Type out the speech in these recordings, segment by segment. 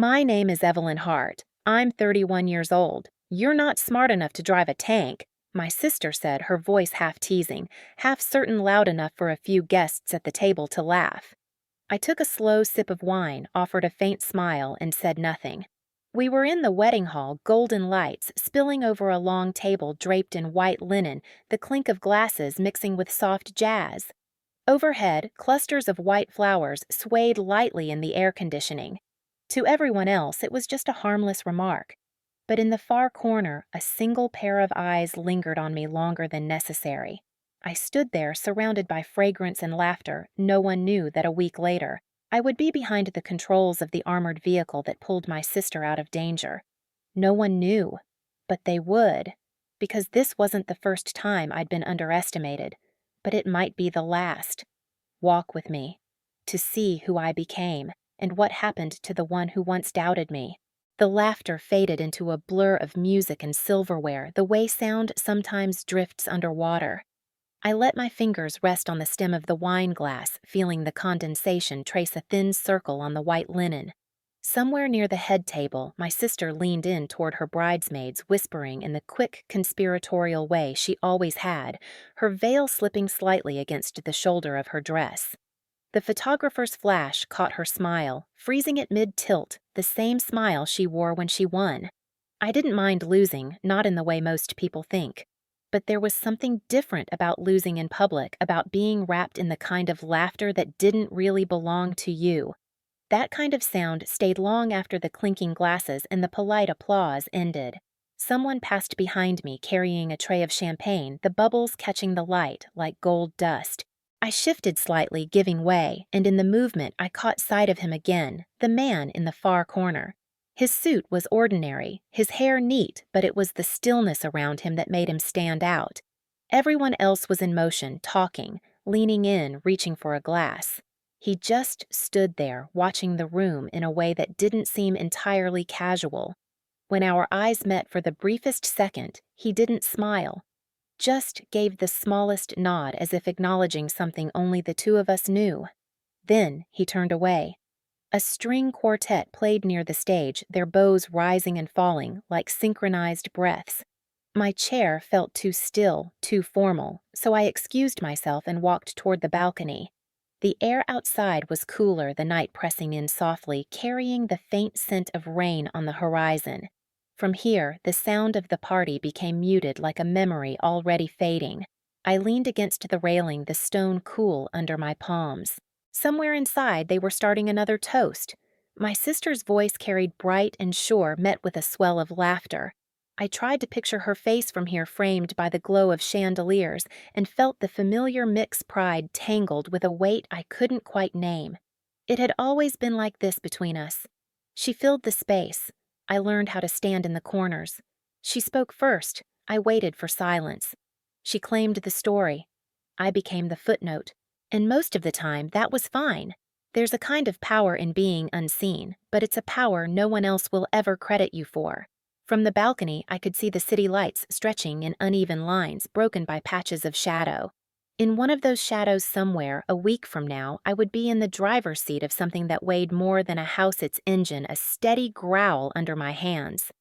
My name is Evelyn Hart. I'm 31 years old. You're not smart enough to drive a tank, my sister said, her voice half teasing, half certain loud enough for a few guests at the table to laugh. I took a slow sip of wine, offered a faint smile, and said nothing. We were in the wedding hall, golden lights spilling over a long table draped in white linen, the clink of glasses mixing with soft jazz. Overhead, clusters of white flowers swayed lightly in the air conditioning. To everyone else, it was just a harmless remark. But in the far corner, a single pair of eyes lingered on me longer than necessary. I stood there, surrounded by fragrance and laughter. No one knew that a week later, I would be behind the controls of the armored vehicle that pulled my sister out of danger. No one knew, but they would, because this wasn't the first time I'd been underestimated, but it might be the last. Walk with me, to see who I became, and what happened to the one who once doubted me. The laughter faded into a blur of music and silverware, the way sound sometimes drifts underwater. I let my fingers rest on the stem of the wine glass, feeling the condensation trace a thin circle on the white linen. Somewhere near the head table, my sister leaned in toward her bridesmaids, whispering in the quick, conspiratorial way she always had, her veil slipping slightly against the shoulder of her dress. The photographer's flash caught her smile, freezing it mid-tilt, the same smile she wore when she won. I didn't mind losing, not in the way most people think. But there was something different about losing in public, about being wrapped in the kind of laughter that didn't really belong to you. That kind of sound stayed long after the clinking glasses and the polite applause ended. Someone passed behind me carrying a tray of champagne, the bubbles catching the light like gold dust. I shifted slightly, giving way, and in the movement I caught sight of him again, the man in the far corner. His suit was ordinary, his hair neat, but it was the stillness around him that made him stand out. Everyone else was in motion, talking, leaning in, reaching for a glass. He just stood there, watching the room in a way that didn't seem entirely casual. When our eyes met for the briefest second, he didn't smile. Just gave the smallest nod as if acknowledging something only the two of us knew. Then he turned away. A string quartet played near the stage, their bows rising and falling like synchronized breaths. My chair felt too still, too formal, so I excused myself and walked toward the balcony. The air outside was cooler, the night pressing in softly, carrying the faint scent of rain on the horizon. From here, the sound of the party became muted like a memory already fading. I leaned against the railing, the stone cool under my palms. Somewhere inside, they were starting another toast. My sister's voice carried bright and sure, met with a swell of laughter. I tried to picture her face from here framed by the glow of chandeliers and felt the familiar mixed pride tangled with a weight I couldn't quite name. It had always been like this between us. She filled the space. I learned how to stand in the corners. She spoke first. I waited for silence. She claimed the story. I became the footnote. And most of the time, that was fine. There's a kind of power in being unseen, but it's a power no one else will ever credit you for. From the balcony, I could see the city lights stretching in uneven lines, broken by patches of shadow. In one of those shadows somewhere, a week from now, I would be in the driver's seat of something that weighed more than a house its engine, a steady growl under my hands.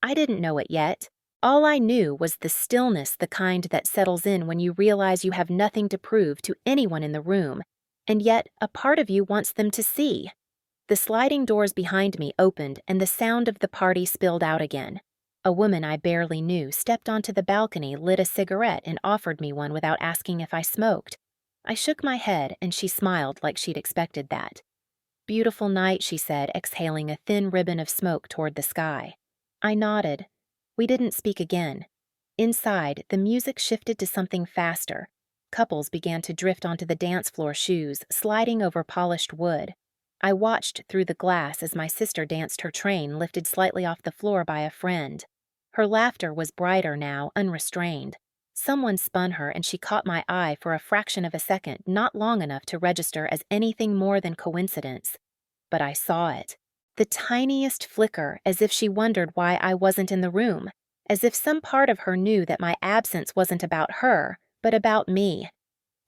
I didn't know it yet. All I knew was the stillness, the kind that settles in when you realize you have nothing to prove to anyone in the room, and yet a part of you wants them to see. The sliding doors behind me opened, and the sound of the party spilled out again. A woman I barely knew stepped onto the balcony, lit a cigarette, and offered me one without asking if I smoked. I shook my head, and she smiled like she'd expected that. "Beautiful night," she said, exhaling a thin ribbon of smoke toward the sky. I nodded. We didn't speak again. Inside, the music shifted to something faster. Couples began to drift onto the dance floor shoes, sliding over polished wood. I watched through the glass as my sister danced her train, lifted slightly off the floor by a friend. Her laughter was brighter now, unrestrained. Someone spun her, and she caught my eye for a fraction of a second, not long enough to register as anything more than coincidence. But I saw it. The tiniest flicker, as if she wondered why I wasn't in the room, as if some part of her knew that my absence wasn't about her, but about me.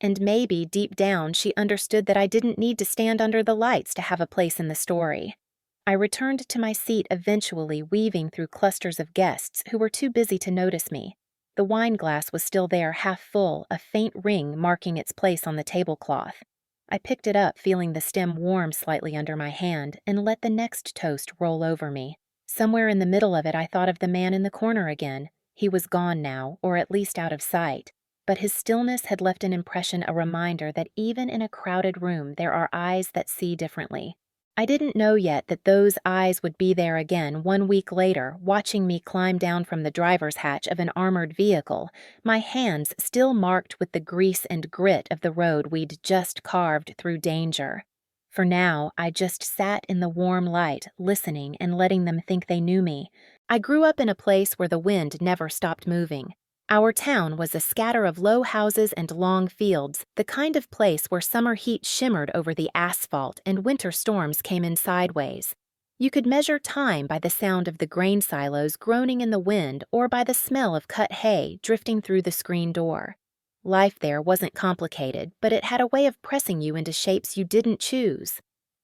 And maybe, deep down, she understood that I didn't need to stand under the lights to have a place in the story. I returned to my seat eventually, weaving through clusters of guests who were too busy to notice me. The wine glass was still there, half full, a faint ring marking its place on the tablecloth. I picked it up, feeling the stem warm slightly under my hand, and let the next toast roll over me. Somewhere in the middle of it, I thought of the man in the corner again. He was gone now, or at least out of sight. But his stillness had left an impression, a reminder that even in a crowded room, there are eyes that see differently. I didn't know yet that those eyes would be there again 1 week later, watching me climb down from the driver's hatch of an armored vehicle, my hands still marked with the grease and grit of the road we'd just carved through danger. For now, I just sat in the warm light, listening and letting them think they knew me. I grew up in a place where the wind never stopped moving. Our town was a scatter of low houses and long fields, the kind of place where summer heat shimmered over the asphalt and winter storms came in sideways. You could measure time by the sound of the grain silos groaning in the wind or by the smell of cut hay drifting through the screen door. Life there wasn't complicated, but it had a way of pressing you into shapes you didn't choose.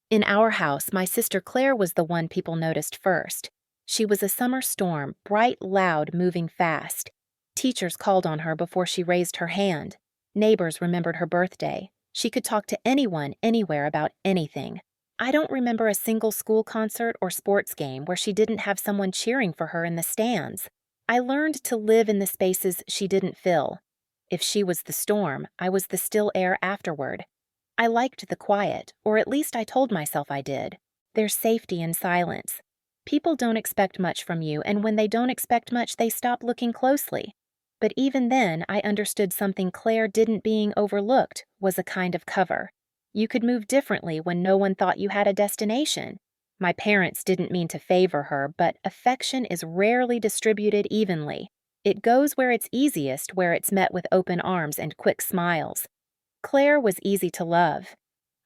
In our house, my sister Claire was the one people noticed first. She was a summer storm, bright, loud, moving fast. Teachers called on her before she raised her hand. Neighbors remembered her birthday. She could talk to anyone, anywhere about anything. I don't remember a single school concert or sports game where she didn't have someone cheering for her in the stands. I learned to live in the spaces she didn't fill. If she was the storm, I was the still air afterward. I liked the quiet, or at least I told myself I did. There's safety in silence. People don't expect much from you, and when they don't expect much, they stop looking closely. But even then, I understood something Claire didn't. Being overlooked was a kind of cover. You could move differently when no one thought you had a destination. My parents didn't mean to favor her, but affection is rarely distributed evenly. It goes where it's easiest, where it's met with open arms and quick smiles. Claire was easy to love.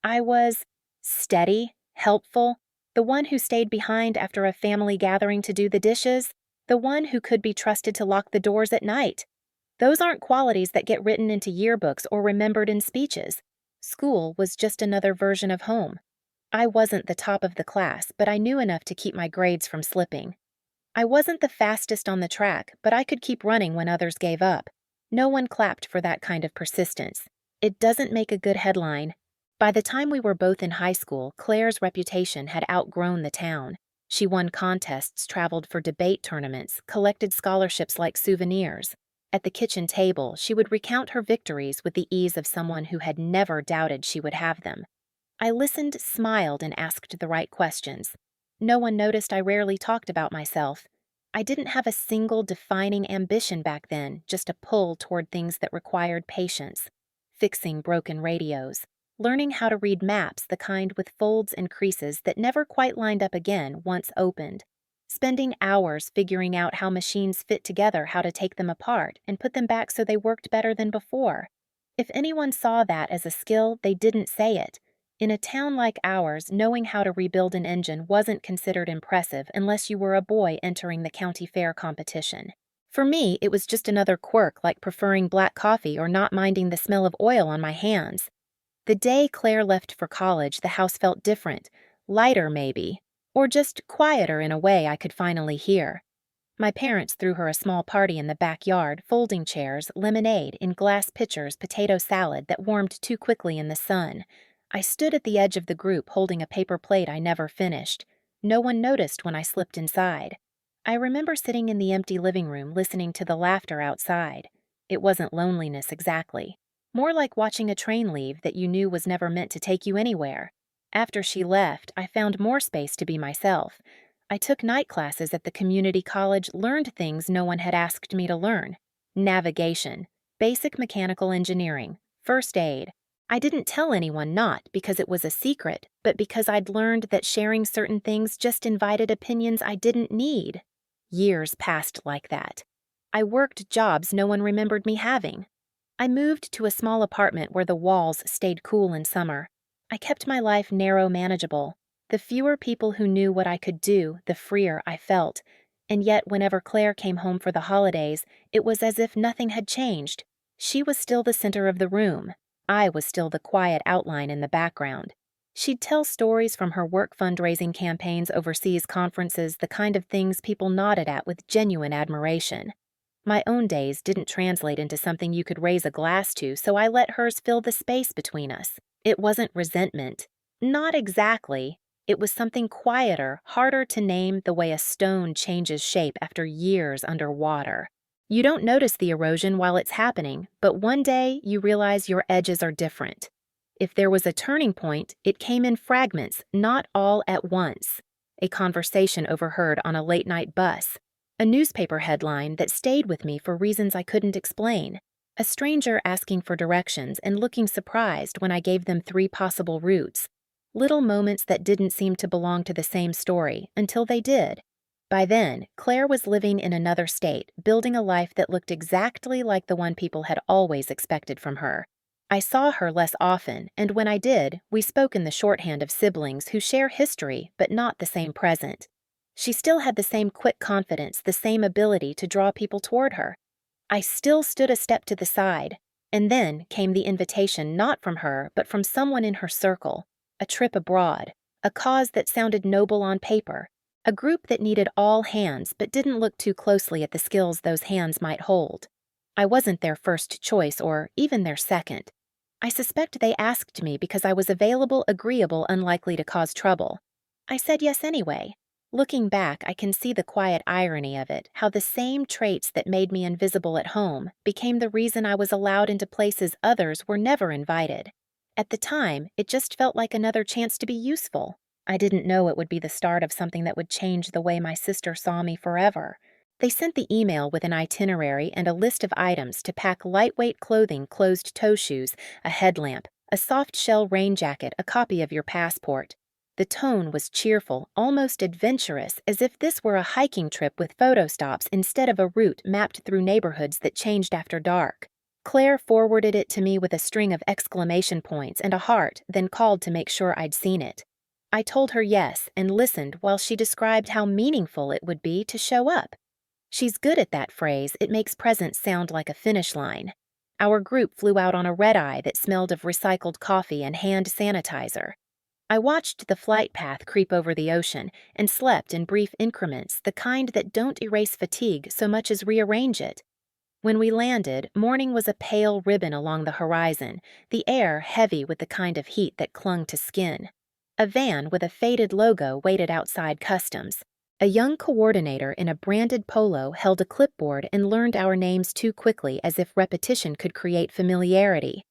I was steady, helpful, the one who stayed behind after a family gathering to do the dishes, the one who could be trusted to lock the doors at night. Those aren't qualities that get written into yearbooks or remembered in speeches. School was just another version of home. I wasn't the top of the class, but I knew enough to keep my grades from slipping. I wasn't the fastest on the track, but I could keep running when others gave up. No one clapped for that kind of persistence. It doesn't make a good headline. By the time we were both in high school, Claire's reputation had outgrown the town. She won contests, traveled for debate tournaments, collected scholarships like souvenirs. At the kitchen table, she would recount her victories with the ease of someone who had never doubted she would have them. I listened, smiled, and asked the right questions. No one noticed I rarely talked about myself. I didn't have a single defining ambition back then, just a pull toward things that required patience. Fixing broken radios. Learning how to read maps, the kind with folds and creases that never quite lined up again once opened. Spending hours figuring out how machines fit together, how to take them apart, and put them back so they worked better than before. If anyone saw that as a skill, they didn't say it. In a town like ours, knowing how to rebuild an engine wasn't considered impressive unless you were a boy entering the county fair competition. For me, it was just another quirk like preferring black coffee or not minding the smell of oil on my hands. The day Claire left for college, the house felt different, lighter maybe, or just quieter in a way I could finally hear. My parents threw her a small party in the backyard, folding chairs, lemonade in glass pitchers, potato salad that warmed too quickly in the sun. I stood at the edge of the group holding a paper plate I never finished. No one noticed when I slipped inside. I remember sitting in the empty living room listening to the laughter outside. It wasn't loneliness exactly. More like watching a train leave that you knew was never meant to take you anywhere. After she left, I found more space to be myself. I took night classes at the community college, learned things no one had asked me to learn. Navigation, basic mechanical engineering, first aid. I didn't tell anyone, not because it was a secret, but because I'd learned that sharing certain things just invited opinions I didn't need. Years passed like that. I worked jobs no one remembered me having. I moved to a small apartment where the walls stayed cool in summer. I kept my life narrow, manageable. The fewer people who knew what I could do, the freer I felt. And yet, whenever Claire came home for the holidays, it was as if nothing had changed. She was still the center of the room. I was still the quiet outline in the background. She'd tell stories from her work fundraising campaigns, overseas conferences, the kind of things people nodded at with genuine admiration. My own days didn't translate into something you could raise a glass to, so I let hers fill the space between us. It wasn't resentment. Not exactly. It was something quieter, harder to name, the way a stone changes shape after years under water. You don't notice the erosion while it's happening, but one day you realize your edges are different. If there was a turning point, it came in fragments, not all at once. A conversation overheard on a late-night bus. A newspaper headline that stayed with me for reasons I couldn't explain. A stranger asking for directions and looking surprised when I gave them 3 possible routes. Little moments that didn't seem to belong to the same story until they did. By then, Claire was living in another state, building a life that looked exactly like the one people had always expected from her. I saw her less often, and when I did, we spoke in the shorthand of siblings who share history but not the same present. She still had the same quick confidence, the same ability to draw people toward her. I still stood a step to the side, and then came the invitation not from her but from someone in her circle, a trip abroad, a cause that sounded noble on paper, a group that needed all hands but didn't look too closely at the skills those hands might hold. I wasn't their first choice or even their second. I suspect they asked me because I was available, agreeable, unlikely to cause trouble. I said yes anyway. Looking back, I can see the quiet irony of it, how the same traits that made me invisible at home became the reason I was allowed into places others were never invited. At the time, it just felt like another chance to be useful. I didn't know it would be the start of something that would change the way my sister saw me forever. They sent the email with an itinerary and a list of items to pack: lightweight clothing, closed-toe shoes, a headlamp, a soft-shell rain jacket, a copy of your passport. The tone was cheerful, almost adventurous, as if this were a hiking trip with photo stops instead of a route mapped through neighborhoods that changed after dark. Claire forwarded it to me with a string of exclamation points and a heart, then called to make sure I'd seen it. I told her yes and listened while she described how meaningful it would be to show up. She's good at that phrase. It makes presence sound like a finish line. Our group flew out on a red-eye that smelled of recycled coffee and hand sanitizer. I watched the flight path creep over the ocean and slept in brief increments, the kind that don't erase fatigue so much as rearrange it. When we landed, morning was a pale ribbon along the horizon, the air heavy with the kind of heat that clung to skin. A van with a faded logo waited outside customs. A young coordinator in a branded polo held a clipboard and learned our names too quickly, as if repetition could create familiarity.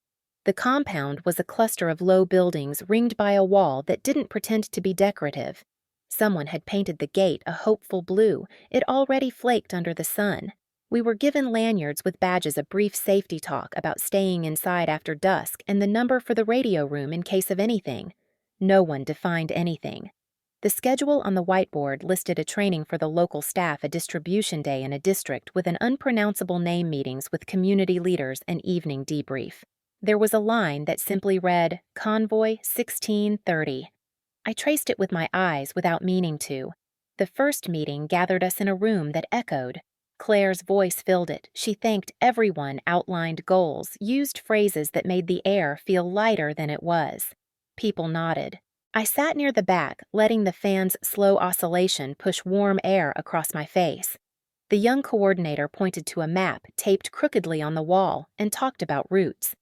The compound was a cluster of low buildings ringed by a wall that didn't pretend to be decorative. Someone had painted the gate a hopeful blue. It already flaked under the sun. We were given lanyards with badges, a brief safety talk about staying inside after dusk, and the number for the radio room in case of anything. No one defined anything. The schedule on the whiteboard listed a training for the local staff, a distribution day in a district with an unpronounceable name, meetings with community leaders, and evening debrief. There was a line that simply read, Convoy 1630. I traced it with my eyes without meaning to. The first meeting gathered us in a room that echoed. Claire's voice filled it. She thanked everyone, outlined goals, used phrases that made the air feel lighter than it was. People nodded. I sat near the back, letting the fan's slow oscillation push warm air across my face. The young coordinator pointed to a map taped crookedly on the wall and talked about routes.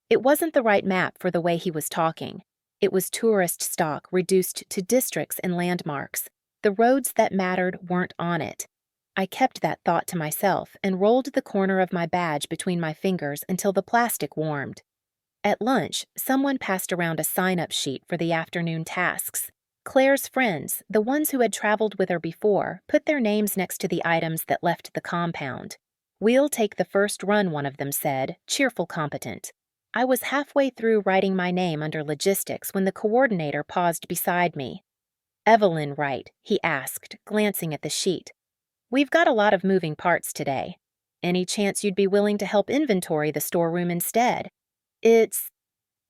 It wasn't the right map for the way he was talking. It was tourist stock reduced to districts and landmarks. The roads that mattered weren't on it. I kept that thought to myself and rolled the corner of my badge between my fingers until the plastic warmed. At lunch, someone passed around a sign-up sheet for the afternoon tasks. Claire's friends, the ones who had traveled with her before, put their names next to the items that left the compound. "We'll take the first run," one of them said, cheerful, competent. I was halfway through writing my name under logistics when the coordinator paused beside me. "Evelyn, right?" he asked, glancing at the sheet. "We've got a lot of moving parts today. Any chance you'd be willing to help inventory the storeroom instead?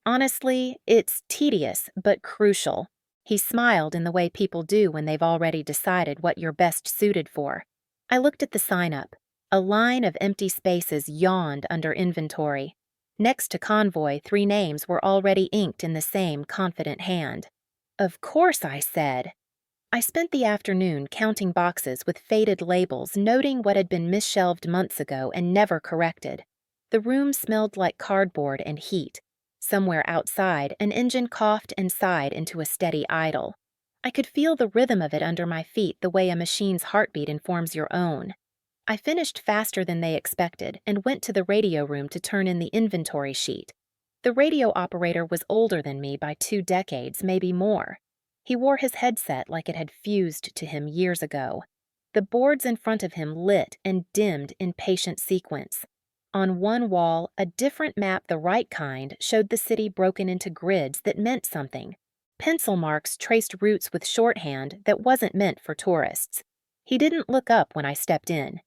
Honestly, it's tedious, but crucial." He smiled in the way people do when they've already decided what you're best suited for. I looked at the sign-up. A line of empty spaces yawned under inventory. Next to convoy, 3 names were already inked in the same confident hand. Of course, I said. I spent the afternoon counting boxes with faded labels, noting what had been misshelved months ago and never corrected. The room smelled like cardboard and heat. Somewhere outside, an engine coughed and sighed into a steady idle. I could feel the rhythm of it under my feet the way a machine's heartbeat informs your own. I finished faster than they expected and went to the radio room to turn in the inventory sheet. The radio operator was older than me by 2 decades, maybe more. He wore his headset like it had fused to him years ago. The boards in front of him lit and dimmed in patient sequence. On one wall, a different map, the right kind, showed the city broken into grids that meant something. Pencil marks traced routes with shorthand that wasn't meant for tourists. He didn't look up when I stepped in.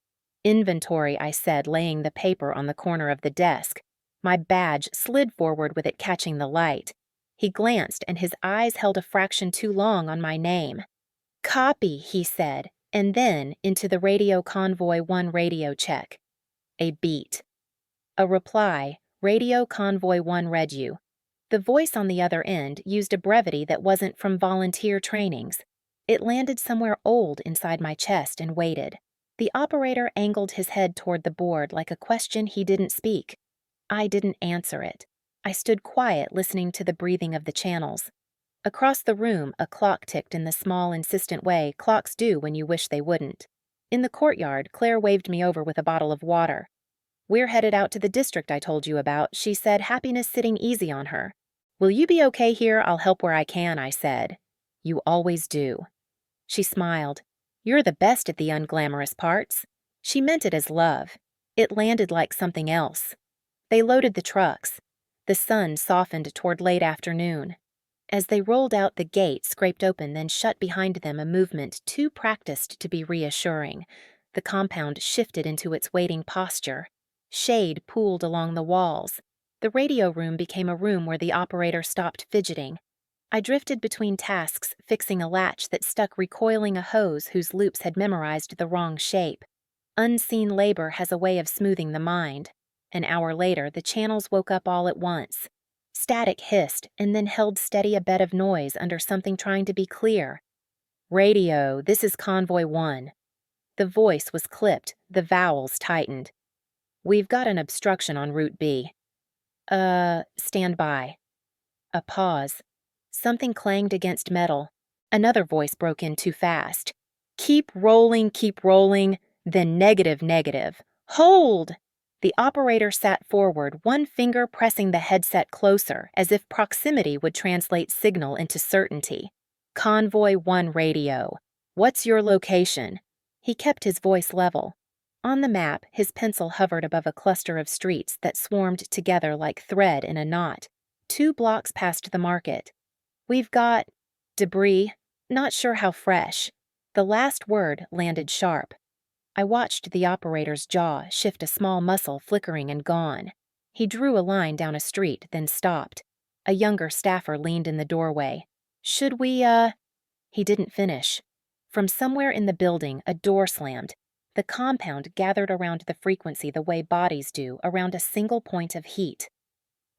Inventory, I said, laying the paper on the corner of the desk. My badge slid forward with it catching the light. He glanced, and his eyes held a fraction too long on my name. Copy, he said, and then into the radio convoy 1 radio check. A beat. A reply, radio convoy 1 read you. The voice on the other end used a brevity that wasn't from volunteer trainings. It landed somewhere old inside my chest and waited. The operator angled his head toward the board like a question he didn't speak. I didn't answer it. I stood quiet, listening to the breathing of the channels. Across the room, a clock ticked in the small, insistent way clocks do when you wish they wouldn't. In the courtyard, Claire waved me over with a bottle of water. We're headed out to the district I told you about, she said, happiness sitting easy on her. Will you be okay here? I'll help where I can, I said. You always do. She smiled. You're the best at the unglamorous parts. She meant it as love. It landed like something else. They loaded the trucks. The sun softened toward late afternoon. As they rolled out, the gate scraped open, then shut behind them, a movement too practiced to be reassuring. The compound shifted into its waiting posture. Shade pooled along the walls. The radio room became a room where the operator stopped fidgeting. I drifted between tasks, fixing a latch that stuck, recoiling a hose whose loops had memorized the wrong shape. Unseen labor has a way of smoothing the mind. An hour later, the channels woke up all at once. Static hissed and then held steady, a bed of noise under something trying to be clear. Radio, this is Convoy 1. The voice was clipped, the vowels tightened. We've got an obstruction on Route B. Stand by. A pause. Something clanged against metal. Another voice broke in too fast. Keep rolling, then negative, negative. Hold! The operator sat forward, one finger pressing the headset closer, as if proximity would translate signal into certainty. Convoy 1 radio. What's your location? He kept his voice level. On the map, his pencil hovered above a cluster of streets that swarmed together like thread in a knot. 2 blocks past the market. We've got debris, not sure how fresh. The last word landed sharp. I watched the operator's jaw shift, a small muscle flickering and gone. He drew a line down a street, then stopped. A younger staffer leaned in the doorway. Should we, He didn't finish. From somewhere in the building, a door slammed. The compound gathered around the frequency the way bodies do, around a single point of heat.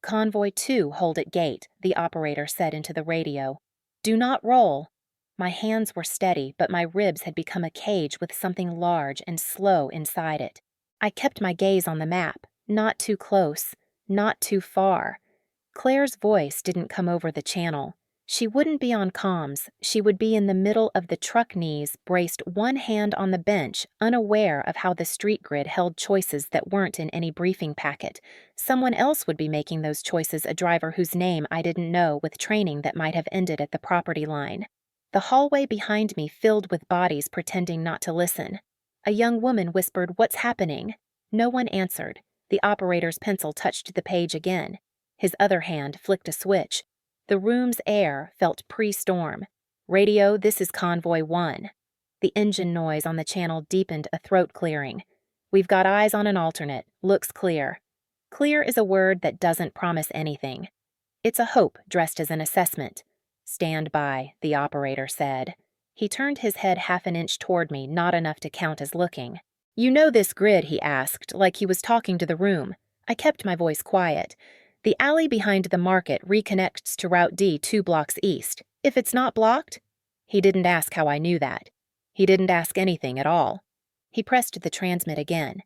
Convoy 2, hold at gate, the operator said into the radio. Do not roll. My hands were steady, but my ribs had become a cage with something large and slow inside it. I kept my gaze on the map, not too close, not too far. Claire's voice didn't come over the channel. She wouldn't be on comms. She would be in the middle of the truck knees, braced, one hand on the bench, unaware of how the street grid held choices that weren't in any briefing packet. Someone else would be making those choices, a driver whose name I didn't know, with training that might have ended at the property line. The hallway behind me filled with bodies pretending not to listen. A young woman whispered, "What's happening?" No one answered. The operator's pencil touched the page again. His other hand flicked a switch. The room's air felt pre-storm. Radio, this is Convoy 1. The engine noise on the channel deepened, a throat clearing. We've got eyes on an alternate. Looks clear. Clear is a word that doesn't promise anything. It's a hope dressed as an assessment. Stand by, the operator said. He turned his head half an inch toward me, not enough to count as looking. You know this grid, he asked, like he was talking to the room. I kept my voice quiet. The alley behind the market reconnects to Route D 2 blocks east. If it's not blocked? He didn't ask how I knew that. He didn't ask anything at all. He pressed the transmit again.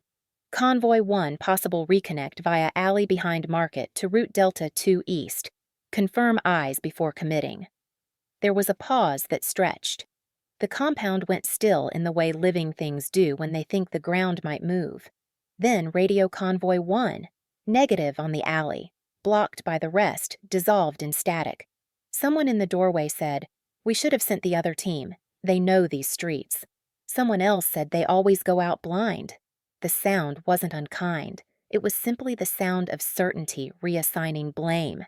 Convoy 1 possible reconnect via alley behind market to route Delta 2 east. Confirm eyes before committing. There was a pause that stretched. The compound went still in the way living things do when they think the ground might move. Then radio Convoy 1, negative on the alley, blocked by the rest, dissolved in static. Someone in the doorway said, "We should have sent the other team. They know these streets." Someone else said they always go out blind. The sound wasn't unkind. It was simply the sound of certainty reassigning blame.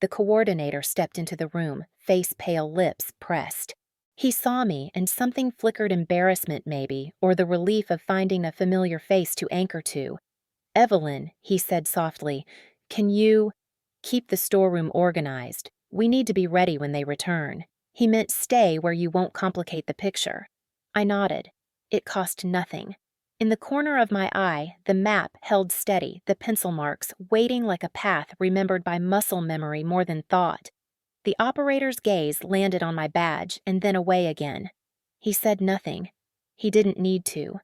The coordinator stepped into the room, face-pale lips pressed. He saw me, and something flickered embarrassment maybe, or the relief of finding a familiar face to anchor to. "Evelyn," he said softly, "can you keep the storeroom organized? We need to be ready when they return." He meant stay where you won't complicate the picture. I nodded. It cost nothing. In the corner of my eye, the map held steady, the pencil marks waiting like a path remembered by muscle memory more than thought. The operator's gaze landed on my badge and then away again. He said nothing. He didn't need to.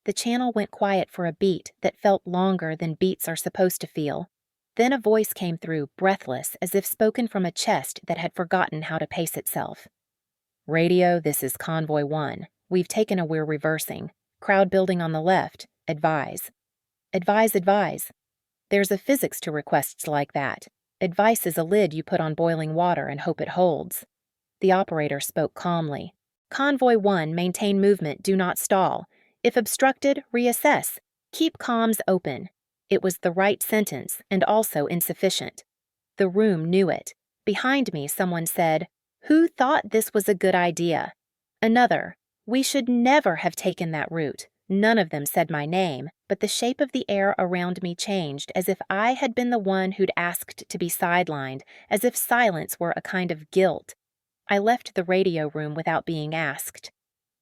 The channel went quiet for a beat that felt longer than beats are supposed to feel. Then a voice came through, breathless, as if spoken from a chest that had forgotten how to pace itself. "Radio, this is Convoy 1. We've taken a we're reversing. Crowd building on the left. Advise." Advise, advise. There's a physics to requests like that. Advice is a lid you put on boiling water and hope it holds. The operator spoke calmly. "Convoy 1, maintain movement, do not stall. If obstructed, reassess. Keep comms open." It was the right sentence, and also insufficient. The room knew it. Behind me, someone said, "Who thought this was a good idea?" Another, "We should never have taken that route." None of them said my name, but the shape of the air around me changed as if I had been the one who'd asked to be sidelined, as if silence were a kind of guilt. I left the radio room without being asked.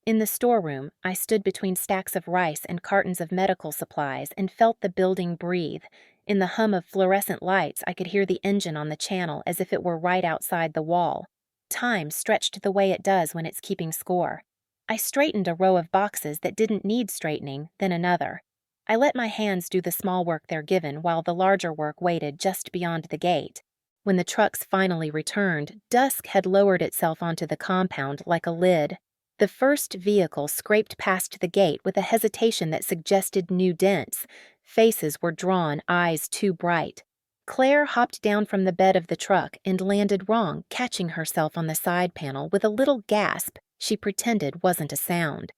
In the storeroom, I stood between stacks of rice and cartons of medical supplies and felt the building breathe. In the hum of fluorescent lights, I could hear the engine on the channel as if it were right outside the wall. Time stretched the way it does when it's keeping score. I straightened a row of boxes that didn't need straightening, then another. I let my hands do the small work they're given while the larger work waited just beyond the gate. When the trucks finally returned, dusk had lowered itself onto the compound like a lid. The first vehicle scraped past the gate with a hesitation that suggested new dents. Faces were drawn, eyes too bright. Claire hopped down from the bed of the truck and landed wrong, catching herself on the side panel with a little gasp she pretended wasn't a sound.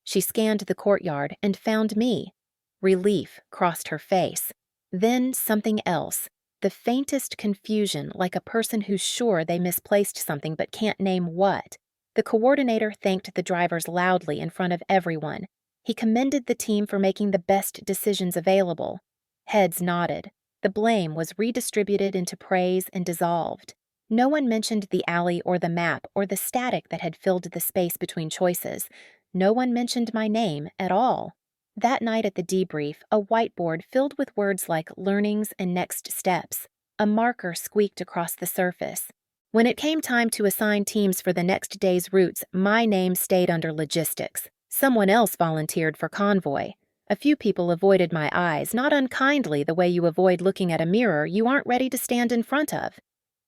She scanned the courtyard and found me. Relief crossed her face. Then something else. The faintest confusion, like a person who's sure they misplaced something but can't name what. The coordinator thanked the drivers loudly in front of everyone. He commended the team for making the best decisions available. Heads nodded. The blame was redistributed into praise and dissolved. No one mentioned the alley or the map or the static that had filled the space between choices. No one mentioned my name at all. That night at the debrief, a whiteboard filled with words like learnings and next steps. A marker squeaked across the surface. When it came time to assign teams for the next day's routes, my name stayed under logistics. Someone else volunteered for convoy. A few people avoided my eyes, not unkindly the way you avoid looking at a mirror you aren't ready to stand in front of.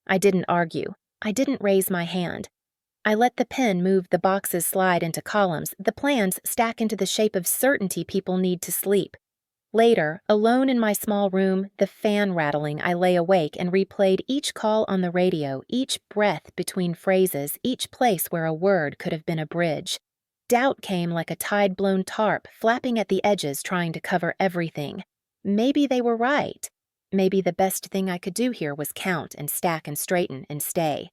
I didn't argue. I didn't raise my hand. I let the pen move the boxes slide into columns, the plans stack into the shape of certainty people need to sleep. Later, alone in my small room, the fan rattling, I lay awake and replayed each call on the radio, each breath between phrases, each place where a word could have been a bridge. Doubt came like a tide-blown tarp, flapping at the edges trying to cover everything. Maybe they were right. Maybe the best thing I could do here was count and stack and straighten and stay.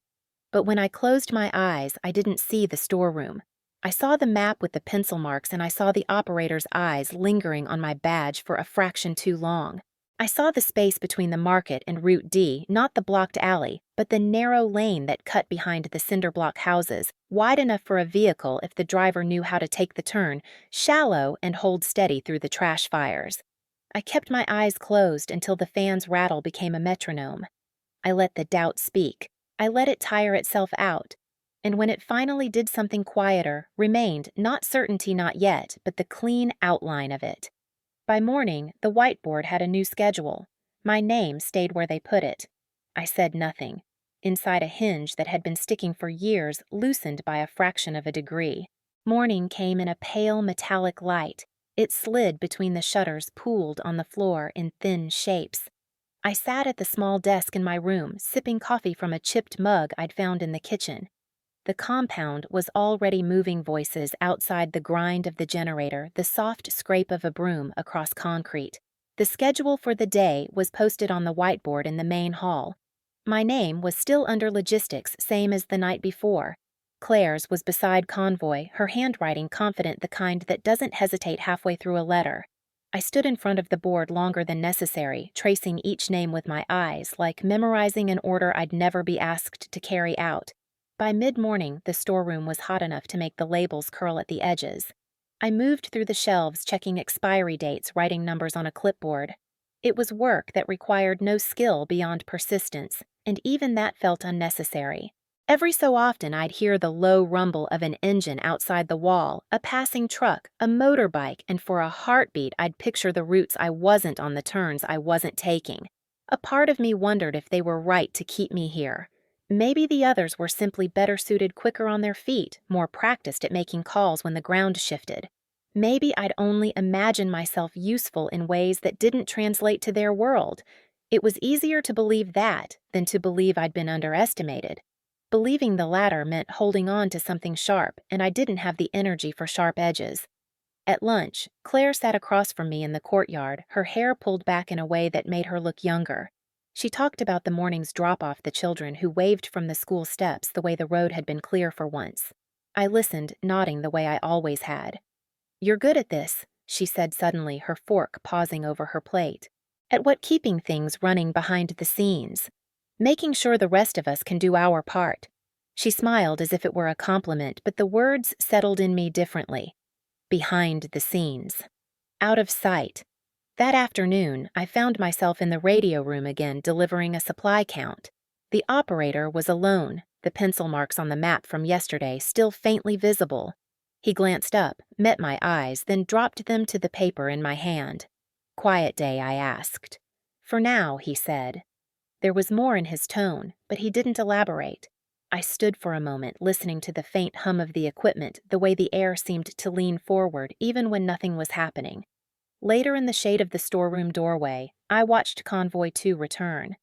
But when I closed my eyes, I didn't see the storeroom. I saw the map with the pencil marks and I saw the operator's eyes lingering on my badge for a fraction too long. I saw the space between the market and Route D, not the blocked alley, but the narrow lane that cut behind the cinder block houses, wide enough for a vehicle if the driver knew how to take the turn, shallow and hold steady through the trash fires. I kept my eyes closed until the fan's rattle became a metronome. I let the doubt speak. I let it tire itself out. And when it finally did something quieter, remained not certainty not yet, but the clean outline of it. By morning, the whiteboard had a new schedule. My name stayed where they put it. I said nothing. Inside a hinge that had been sticking for years, loosened by a fraction of a degree. Morning came in a pale metallic light. It slid between the shutters pooled on the floor in thin shapes. I sat at the small desk in my room, sipping coffee from a chipped mug I'd found in the kitchen. The compound was already moving voices outside the grind of the generator, the soft scrape of a broom across concrete. The schedule for the day was posted on the whiteboard in the main hall. My name was still under logistics, same as the night before. Claire's was beside convoy, her handwriting confident, the kind that doesn't hesitate halfway through a letter. I stood in front of the board longer than necessary, tracing each name with my eyes, like memorizing an order I'd never be asked to carry out. By mid-morning, the storeroom was hot enough to make the labels curl at the edges. I moved through the shelves, checking expiry dates, writing numbers on a clipboard. It was work that required no skill beyond persistence, and even that felt unnecessary. Every so often I'd hear the low rumble of an engine outside the wall, a passing truck, a motorbike, and for a heartbeat I'd picture the routes I wasn't on, the turns I wasn't taking. A part of me wondered if they were right to keep me here. Maybe the others were simply better suited, quicker on their feet, more practiced at making calls when the ground shifted. Maybe I'd only imagined myself useful in ways that didn't translate to their world. It was easier to believe that than to believe I'd been underestimated. Believing the latter meant holding on to something sharp, and I didn't have the energy for sharp edges. At lunch, Claire sat across from me in the courtyard, her hair pulled back in a way that made her look younger. She talked about the morning's drop-off, the children who waved from the school steps the way the road had been clear for once. I listened, nodding the way I always had. "You're good at this," she said suddenly, her fork pausing over her plate. "At what keeping things running behind the scenes. Making sure the rest of us can do our part." She smiled as if it were a compliment, but the words settled in me differently. Behind the scenes. Out of sight. That afternoon, I found myself in the radio room again, delivering a supply count. The operator was alone, the pencil marks on the map from yesterday still faintly visible. He glanced up, met my eyes, then dropped them to the paper in my hand. "Quiet day?" I asked. "For now," he said. There was more in his tone, but he didn't elaborate. I stood for a moment, listening to the faint hum of the equipment, the way the air seemed to lean forward even when nothing was happening. Later, in the shade of the storeroom doorway, I watched Convoy 2 return.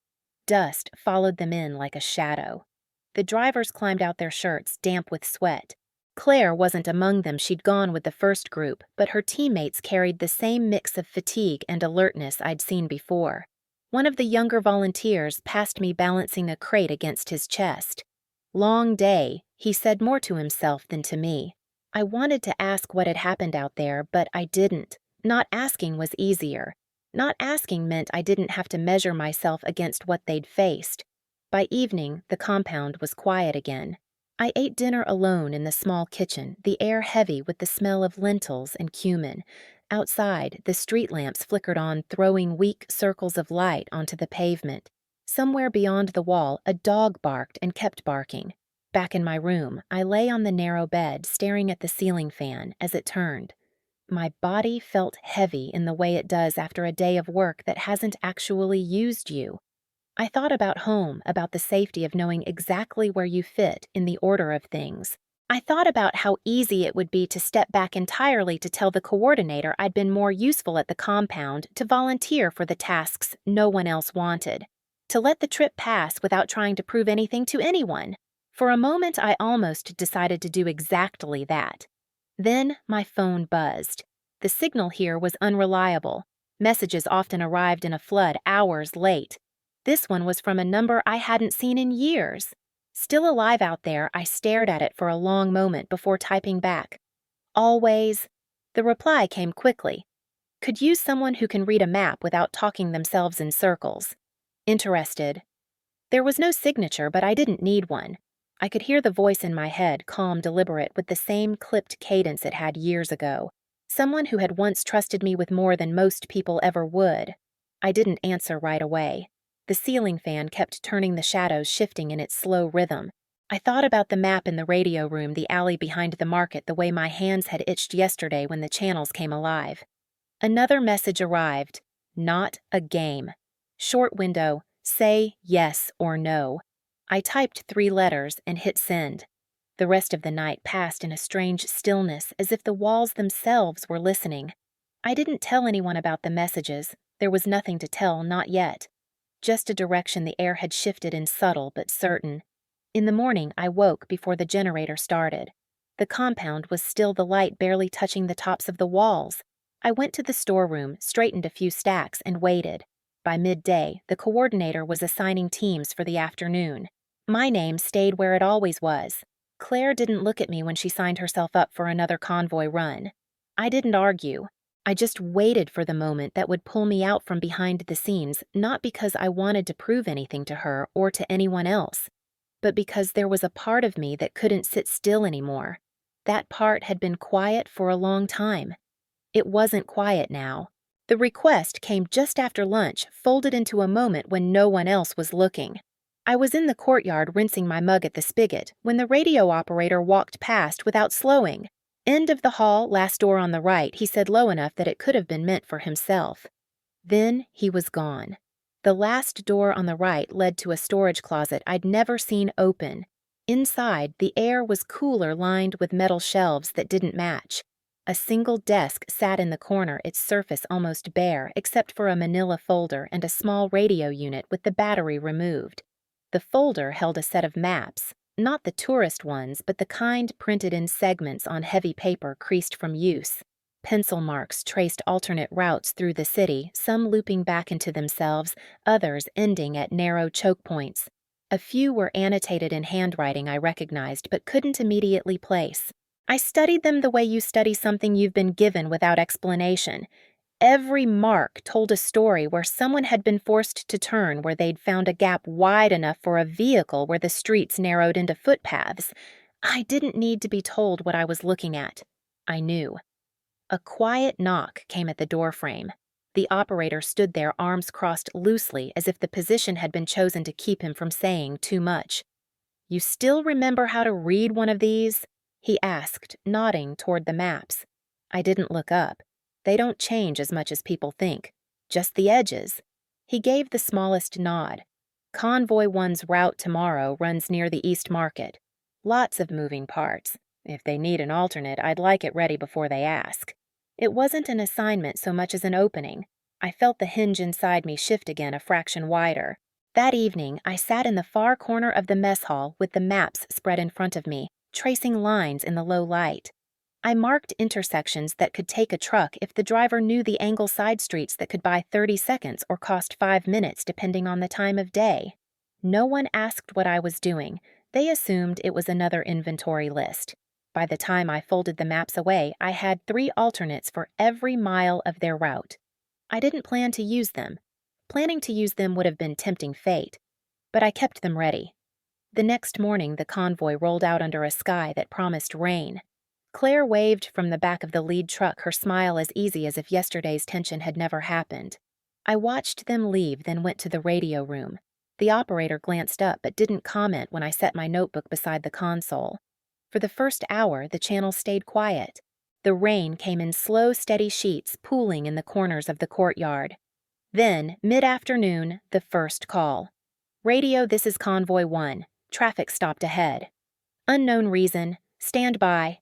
Dust followed them in like a shadow. The drivers climbed out their shirts, damp with sweat. Claire wasn't among them, she'd gone with the first group, but her teammates carried the same mix of fatigue and alertness I'd seen before. One of the younger volunteers passed me balancing a crate against his chest. "Long day," he said, more to himself than to me. I wanted to ask what had happened out there, but I didn't. Not asking was easier. Not asking meant I didn't have to measure myself against what they'd faced. By evening, the compound was quiet again. I ate dinner alone in the small kitchen, the air heavy with the smell of lentils and cumin. Outside, the street lamps flickered on, throwing weak circles of light onto the pavement. Somewhere beyond the wall, a dog barked and kept barking. Back in my room, I lay on the narrow bed, staring at the ceiling fan as it turned. My body felt heavy in the way it does after a day of work that hasn't actually used you. I thought about home, about the safety of knowing exactly where you fit in the order of things. I thought about how easy it would be to step back entirely, to tell the coordinator I'd been more useful at the compound, to volunteer for the tasks no one else wanted, to let the trip pass without trying to prove anything to anyone. For a moment, I almost decided to do exactly that. Then my phone buzzed. The signal here was unreliable. Messages often arrived in a flood, hours late. This one was from a number I hadn't seen in years. Still alive out there, I stared at it for a long moment before typing back. "Always." The reply came quickly. "Could use someone who can read a map without talking themselves in circles. Interested." There was no signature, but I didn't need one. I could hear the voice in my head, calm, deliberate, with the same clipped cadence it had years ago. someone who had once trusted me with more than most people ever would. I didn't answer right away. The ceiling fan kept turning, the shadows shifting in its slow rhythm. I thought about the map in the radio room, the alley behind the market, the way my hands had itched yesterday when the channels came alive. Another message arrived. Not a game. Short window, say yes or no. I typed 3 letters and hit send. The rest of the night passed in a strange stillness, as if the walls themselves were listening. I didn't tell anyone about the messages. There was nothing to tell, not yet. Just a direction the air had shifted in, subtle but certain. In the morning, I woke before the generator started. The compound was still, the light barely touching the tops of the walls. I went to the storeroom, straightened a few stacks, and waited. By midday, the coordinator was assigning teams for the afternoon. My name stayed where it always was. Claire didn't look at me when she signed herself up for another convoy run. I didn't argue. I just waited for the moment that would pull me out from behind the scenes, not because I wanted to prove anything to her or to anyone else, but because there was a part of me that couldn't sit still anymore. That part had been quiet for a long time. It wasn't quiet now. The request came just after lunch, folded into a moment when no one else was looking. I was in the courtyard rinsing my mug at the spigot when the radio operator walked past without slowing. End of the hall, last door on the right, he said low enough that it could have been meant for himself. Then he was gone. The last door on the right led to a storage closet I'd never seen open. Inside, the air was cooler, lined with metal shelves that didn't match. A single desk sat in the corner, its surface almost bare, except for a manila folder and a small radio unit with the battery removed. The folder held a set of maps, not the tourist ones, but the kind printed in segments on heavy paper creased from use. Pencil marks traced alternate routes through the city, some looping back into themselves, others ending at narrow choke points. A few were annotated in handwriting I recognized but couldn't immediately place. I studied them the way you study something you've been given without explanation. Every mark told a story where someone had been forced to turn, where they'd found a gap wide enough for a vehicle, where the streets narrowed into footpaths. I didn't need to be told what I was looking at. I knew. A quiet knock came at the doorframe. The operator stood there, arms crossed loosely, as if the position had been chosen to keep him from saying too much. "You still remember how to read one of these?" he asked, nodding toward the maps. I didn't look up. They don't change as much as people think. Just the edges. He gave the smallest nod. Convoy 1's route tomorrow runs near the East Market. Lots of moving parts. If they need an alternate, I'd like it ready before they ask. It wasn't an assignment so much as an opening. I felt the hinge inside me shift again, a fraction wider. That evening, I sat in the far corner of the mess hall with the maps spread in front of me, tracing lines in the low light. I marked intersections that could take a truck if the driver knew the angle side streets that could buy 30 seconds or cost 5 minutes depending on the time of day. No one asked what I was doing. They assumed it was another inventory list. By the time I folded the maps away, I had 3 alternates for every mile of their route. I didn't plan to use them. Planning to use them would have been tempting fate, but I kept them ready. The next morning, the convoy rolled out under a sky that promised rain. Claire waved from the back of the lead truck, her smile as easy as if yesterday's tension had never happened. I watched them leave, then went to the radio room. The operator glanced up but didn't comment when I set my notebook beside the console. For the first hour, the channel stayed quiet. The rain came in slow, steady sheets, pooling in the corners of the courtyard. Then, mid-afternoon, the first call. "Radio, this is Convoy 1. Traffic stopped ahead." "Unknown reason. Stand by."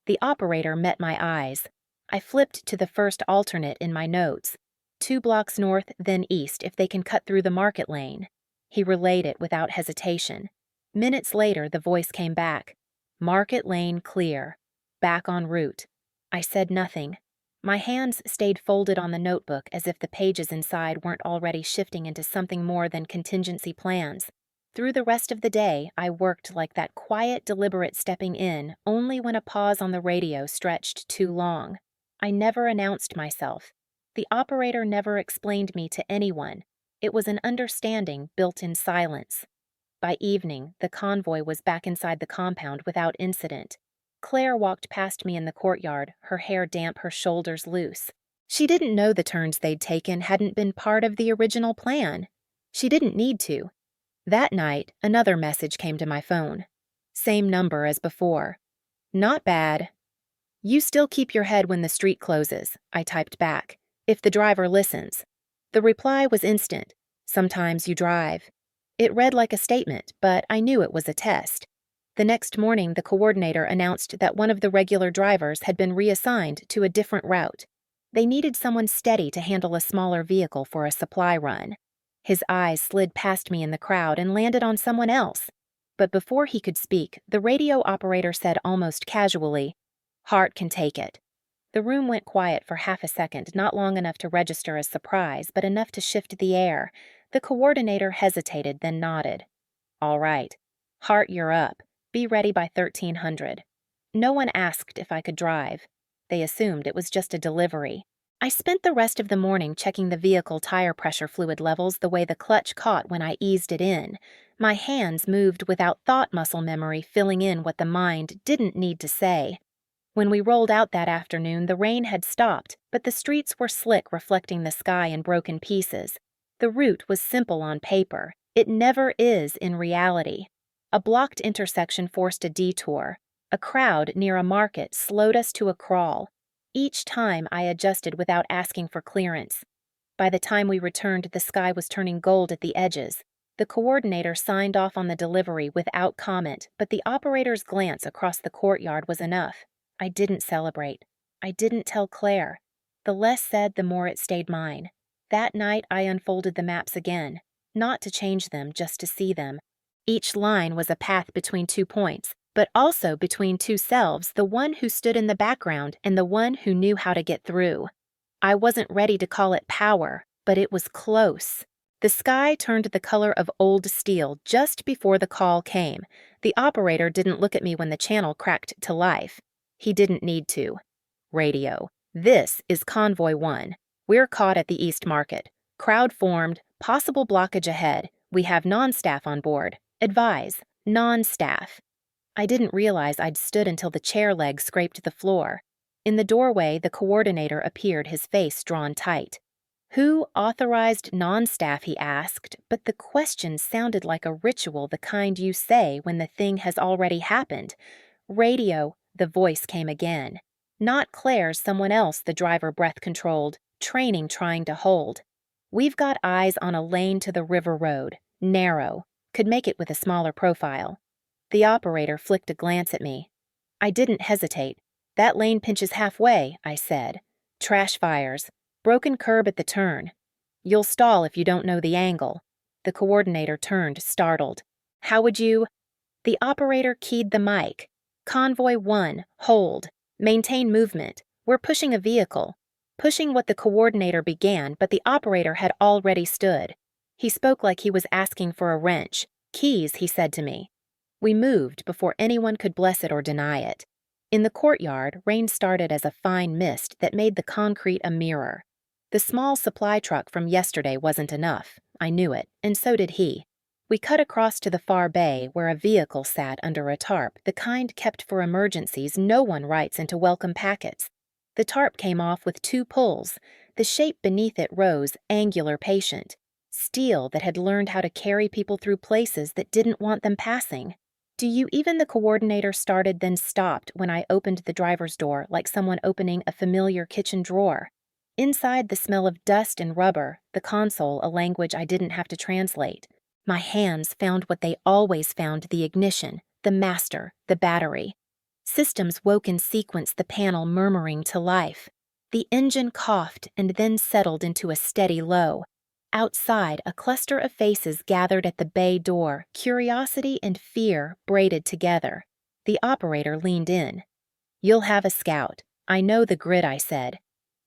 The operator met my eyes. I flipped to the first alternate in my notes. 2 blocks north, then east, if they can cut through the market lane. He relayed it without hesitation. Minutes later, the voice came back. "Market lane clear. Back en route." I said nothing. My hands stayed folded on the notebook as if the pages inside weren't already shifting into something more than contingency plans. Through the rest of the day, I worked like that quiet, deliberate stepping in only when a pause on the radio stretched too long. I never announced myself. The operator never explained me to anyone. It was an understanding built in silence. By evening, the convoy was back inside the compound without incident. Claire walked past me in the courtyard, her hair damp, her shoulders loose. She didn't know the turns they'd taken hadn't been part of the original plan. She didn't need to. That night, another message came to my phone. Same number as before. Not bad. You still keep your head when the street closes, I typed back. If the driver listens. The reply was instant. Sometimes you drive. It read like a statement, but I knew it was a test. The next morning, the coordinator announced that one of the regular drivers had been reassigned to a different route. They needed someone steady to handle a smaller vehicle for a supply run. His eyes slid past me in the crowd and landed on someone else. But before he could speak, the radio operator said almost casually, "Hart can take it." The room went quiet for half a second, not long enough to register as surprise, but enough to shift the air. The coordinator hesitated, then nodded. "All right. Hart, you're up. Be ready by 1300. No one asked if I could drive. They assumed it was just a delivery. I spent the rest of the morning checking the vehicle tire pressure fluid levels the way the clutch caught when I eased it in. My hands moved without thought muscle memory filling in what the mind didn't need to say. When we rolled out that afternoon, the rain had stopped, but the streets were slick, reflecting the sky in broken pieces. The route was simple on paper. It never is in reality. A blocked intersection forced a detour. A crowd near a market slowed us to a crawl. Each time I adjusted without asking for clearance. By the time we returned, the sky was turning gold at the edges. The coordinator signed off on the delivery without comment, but the operator's glance across the courtyard was enough. I didn't celebrate. I didn't tell Claire. The less said, the more it stayed mine. That night, I unfolded the maps again. Not to change them, just to see them. Each line was a path between 2 points, but also between 2 selves, the one who stood in the background and the one who knew how to get through. I wasn't ready to call it power, but it was close. The sky turned the color of old steel just before the call came. The operator didn't look at me when the channel cracked to life. He didn't need to. Radio. This is Convoy 1. We're caught at the East Market. Crowd formed, possible blockage ahead. We have non-staff on board. Advise, non-staff. I didn't realize I'd stood until the chair legs scraped the floor. In the doorway, the coordinator appeared, his face drawn tight. Who authorized non-staff, he asked, but the question sounded like a ritual, the kind you say when the thing has already happened. Radio, the voice came again. Not Claire's, someone else, the driver breath-controlled, training trying to hold. We've got eyes on a lane to the river road, narrow, could make it with a smaller profile. The operator flicked a glance at me. I didn't hesitate. That lane pinches halfway, I said. Trash fires. Broken curb at the turn. You'll stall if you don't know the angle. The coordinator turned, startled. How would you? The operator keyed the mic. Convoy 1, hold. Maintain movement. We're pushing a vehicle. Pushing what the coordinator began, but the operator had already stood. He spoke like he was asking for a wrench. Keys, he said to me. We moved before anyone could bless it or deny it. In the courtyard, rain started as a fine mist that made the concrete a mirror. The small supply truck from yesterday wasn't enough. I knew it, and so did he. We cut across to the far bay where a vehicle sat under a tarp, the kind kept for emergencies no one writes into welcome packets. The tarp came off with 2 pulls. The shape beneath it rose, angular, patient. Steel that had learned how to carry people through places that didn't want them passing. The coordinator started, then stopped when I opened the driver's door like someone opening a familiar kitchen drawer. Inside, the smell of dust and rubber, the console a language I didn't have to translate. My hands found what they always found, the ignition, the master, the battery. Systems woke in sequence, the panel murmuring to life. The engine coughed and then settled into a steady low. Outside, a cluster of faces gathered at the bay door, curiosity and fear braided together. The operator leaned in. You'll have a scout. I know the grid, I said.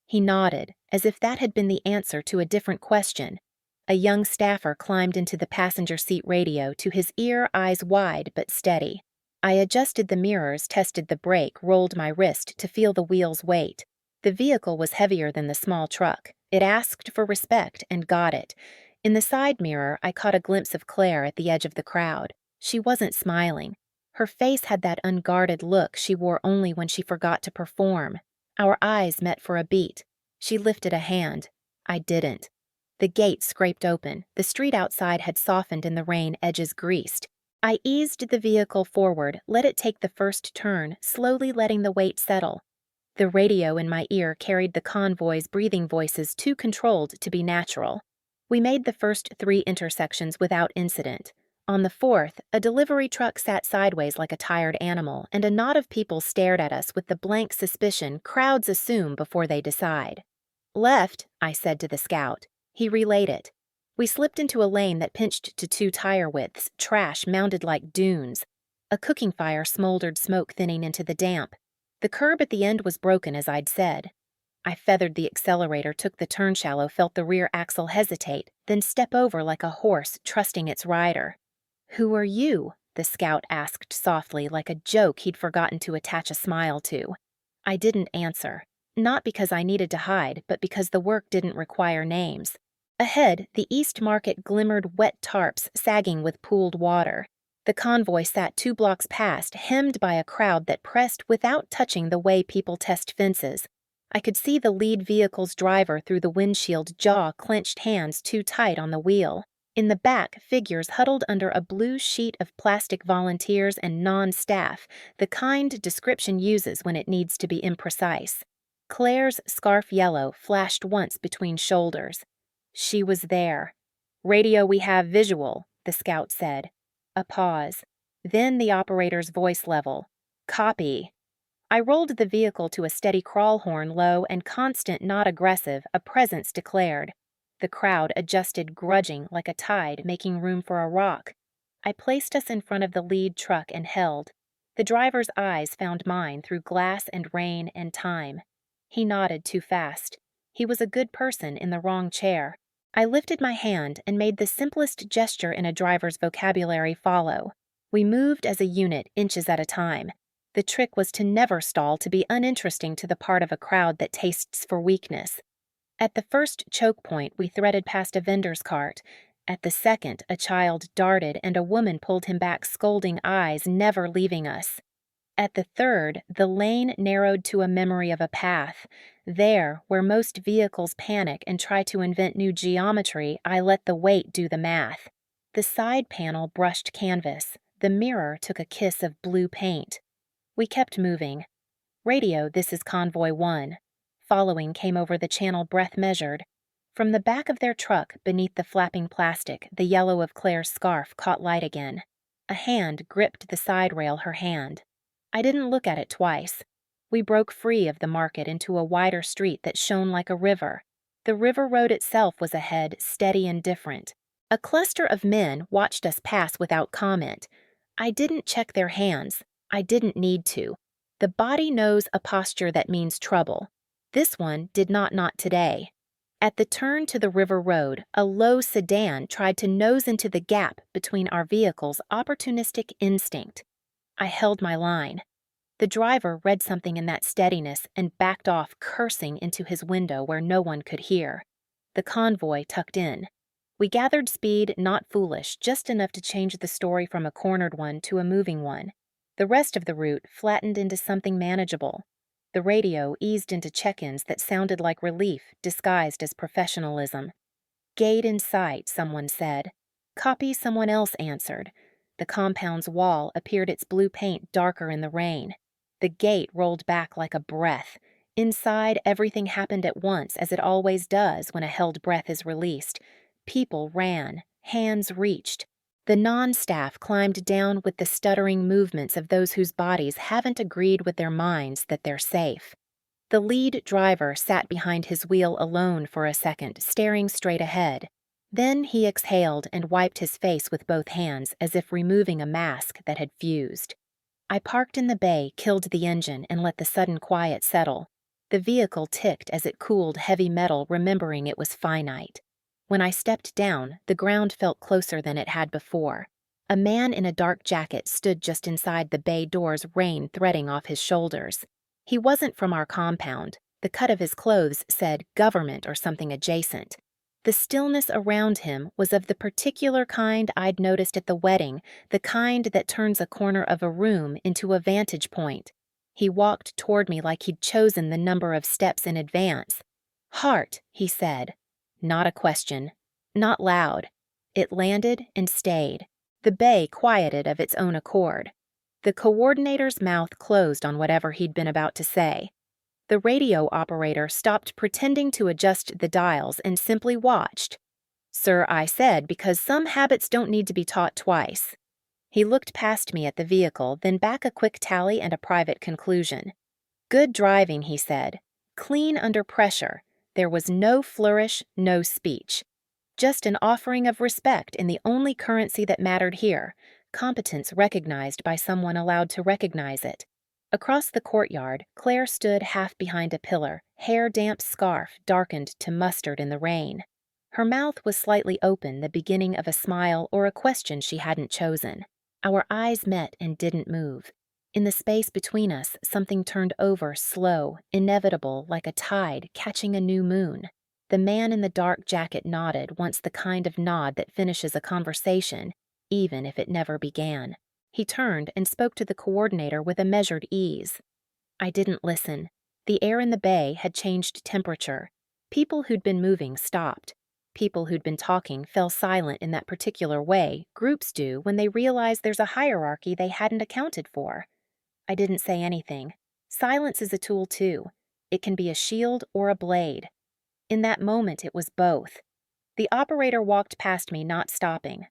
He nodded, as if that had been the answer to a different question. A young staffer climbed into the passenger seat radio, to his ear, eyes wide but steady. I adjusted the mirrors, tested the brake, rolled my wrist to feel the wheel's weight. The vehicle was heavier than the small truck. It asked for respect and got it. In the side mirror, I caught a glimpse of Claire at the edge of the crowd. She wasn't smiling. Her face had that unguarded look she wore only when she forgot to perform. Our eyes met for a beat. She lifted a hand. I didn't. The gate scraped open. The street outside had softened in the rain, edges greased. I eased the vehicle forward, let it take the first turn, slowly letting the weight settle. The radio in my ear carried the convoy's breathing voices too controlled to be natural. We made the first 3 intersections without incident. On the 4th, a delivery truck sat sideways like a tired animal, and a knot of people stared at us with the blank suspicion crowds assume before they decide. "Left," I said to the scout. He relayed it. We slipped into a lane that pinched to 2 tire widths, trash mounded like dunes. A cooking fire smoldered, smoke thinning into the damp. The curb at the end was broken, as I'd said. I feathered the accelerator, took the turn shallow, felt the rear axle hesitate, then step over like a horse, trusting its rider. "Who are you?" the scout asked softly, like a joke he'd forgotten to attach a smile to. I didn't answer. Not because I needed to hide, but because the work didn't require names. Ahead, the East Market glimmered, wet tarps sagging with pooled water. The convoy sat 2 blocks past, hemmed by a crowd that pressed without touching the way people test fences. I could see the lead vehicle's driver through the windshield, jaw clenched, hands too tight on the wheel. In the back, figures huddled under a blue sheet of plastic volunteers and non-staff, the kind description uses when it needs to be imprecise. Claire's scarf yellow flashed once between shoulders. She was there. "Radio, we have visual," the scout said. A pause. Then the operator's voice level. "Copy." I rolled the vehicle to a steady crawl horn, low and constant, not aggressive, a presence declared. The crowd adjusted, grudging, like a tide, making room for a rock. I placed us in front of the lead truck and held. The driver's eyes found mine through glass and rain and time. He nodded too fast. He was a good person in the wrong chair. I lifted my hand and made the simplest gesture in a driver's vocabulary follow. We moved as a unit, inches at a time. The trick was to never stall, to be uninteresting to the part of a crowd that tastes for weakness. At the first choke point, we threaded past a vendor's cart. At the second, a child darted and a woman pulled him back, scolding eyes, never leaving us. At the third, the lane narrowed to a memory of a path. There, where most vehicles panic and try to invent new geometry, I let the weight do the math. The side panel brushed canvas. The mirror took a kiss of blue paint. We kept moving. "Radio, this is Convoy 1. Following came over the channel, breath measured. From the back of their truck, beneath the flapping plastic, the yellow of Claire's scarf caught light again. A hand gripped the side rail, her hand. I didn't look at it twice. We broke free of the market into a wider street that shone like a river. The river road itself was ahead, steady and different. A cluster of men watched us pass without comment. I didn't check their hands. I didn't need to. The body knows a posture that means trouble. This one did not today. At the turn to the river road, a low sedan tried to nose into the gap between our vehicles, opportunistic instinct. I held my line. The driver read something in that steadiness and backed off, cursing into his window where no one could hear. The convoy tucked in. We gathered speed, not foolish, just enough to change the story from a cornered one to a moving one. The rest of the route flattened into something manageable. The radio eased into check-ins that sounded like relief, disguised as professionalism. "Gate in sight," someone said. "Copy," someone else answered. The compound's wall appeared, its blue paint darker in the rain. The gate rolled back like a breath. Inside, everything happened at once, as it always does when a held breath is released. People ran. Hands reached. The non-staff climbed down with the stuttering movements of those whose bodies haven't agreed with their minds that they're safe. The lead driver sat behind his wheel alone for a second, staring straight ahead. Then he exhaled and wiped his face with both hands, as if removing a mask that had fused. I parked in the bay, killed the engine, and let the sudden quiet settle. The vehicle ticked as it cooled heavy metal, remembering it was finite. When I stepped down, the ground felt closer than it had before. A man in a dark jacket stood just inside the bay doors, rain threading off his shoulders. He wasn't from our compound. The cut of his clothes said government or something adjacent. The stillness around him was of the particular kind I'd noticed at the wedding, the kind that turns a corner of a room into a vantage point. He walked toward me like he'd chosen the number of steps in advance. "Heart," he said. Not a question. Not loud. It landed and stayed. The bay quieted of its own accord. The coordinator's mouth closed on whatever he'd been about to say. The radio operator stopped pretending to adjust the dials and simply watched. "Sir," I said, because some habits don't need to be taught twice. He looked past me at the vehicle, then back a quick tally and a private conclusion. "Good driving," he said. "Clean under pressure. There was no flourish, no speech. Just an offering of respect in the only currency that mattered here, competence recognized by someone allowed to recognize it." Across the courtyard, Claire stood half behind a pillar, hair-damp scarf darkened to mustard in the rain. Her mouth was slightly open, the beginning of a smile or a question she hadn't chosen. Our eyes met and didn't move. In the space between us, something turned over, slow, inevitable, like a tide catching a new moon. The man in the dark jacket nodded, once the kind of nod that finishes a conversation, even if it never began. He turned and spoke to the coordinator with a measured ease. I didn't listen. The air in the bay had changed temperature. People who'd been moving stopped. People who'd been talking fell silent in that particular way groups do when they realize there's a hierarchy they hadn't accounted for. I didn't say anything. Silence is a tool too. It can be a shield or a blade. In that moment, it was both. The operator walked past me, not stopping.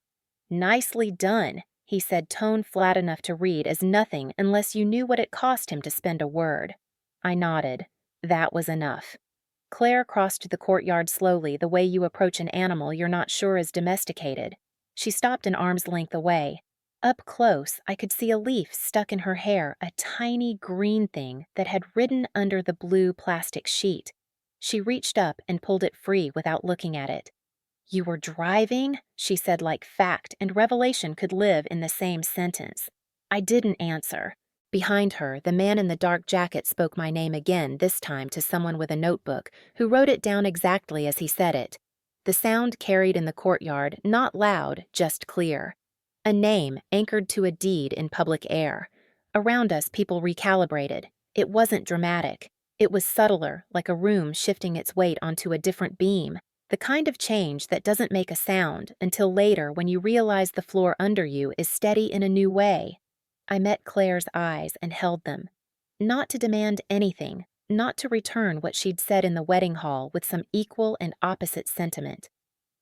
"Nicely done," he said, tone flat enough to read as nothing unless you knew what it cost him to spend a word. I nodded. That was enough. Claire crossed the courtyard slowly, the way you approach an animal you're not sure is domesticated. She stopped an arm's length away. Up close, I could see a leaf stuck in her hair, a tiny green thing that had ridden under the blue plastic sheet. She reached up and pulled it free without looking at it. "You were driving?" she said, like fact and revelation could live in the same sentence. I didn't answer. Behind her, the man in the dark jacket spoke my name again, this time to someone with a notebook, who wrote it down exactly as he said it. The sound carried in the courtyard, not loud, just clear. A name anchored to a deed in public air. Around us, people recalibrated. It wasn't dramatic. It was subtler, like a room shifting its weight onto a different beam. The kind of change that doesn't make a sound until later when you realize the floor under you is steady in a new way. I met Claire's eyes and held them. Not to demand anything, not to return what she'd said in the wedding hall with some equal and opposite sentiment.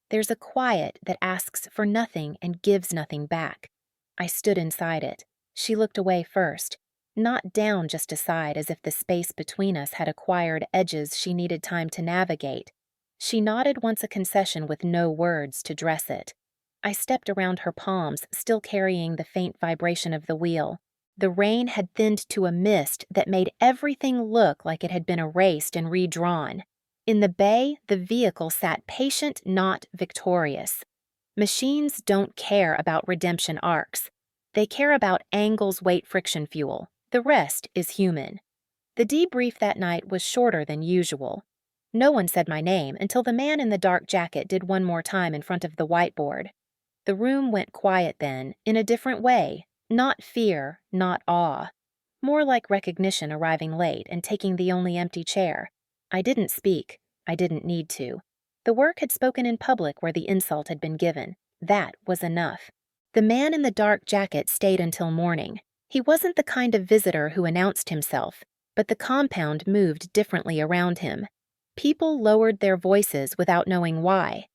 There's a quiet that asks for nothing and gives nothing back. I stood inside it. She looked away first, not down, just aside, as if the space between us had acquired edges she needed time to navigate. She nodded once, a concession with no words to dress it. I stepped around her palms, still carrying the faint vibration of the wheel. The rain had thinned to a mist that made everything look like it had been erased and redrawn. In the bay, the vehicle sat patient, not victorious. Machines don't care about redemption arcs. They care about angles, weight, friction, fuel. The rest is human. The debrief that night was shorter than usual. No one said my name until the man in the dark jacket did one more time in front of the whiteboard. The room went quiet then, in a different way. Not fear, not awe. More like recognition arriving late and taking the only empty chair. I didn't speak. I didn't need to. The work had spoken in public where the insult had been given. That was enough. The man in the dark jacket stayed until morning. He wasn't the kind of visitor who announced himself, but the compound moved differently around him. People lowered their voices without knowing why.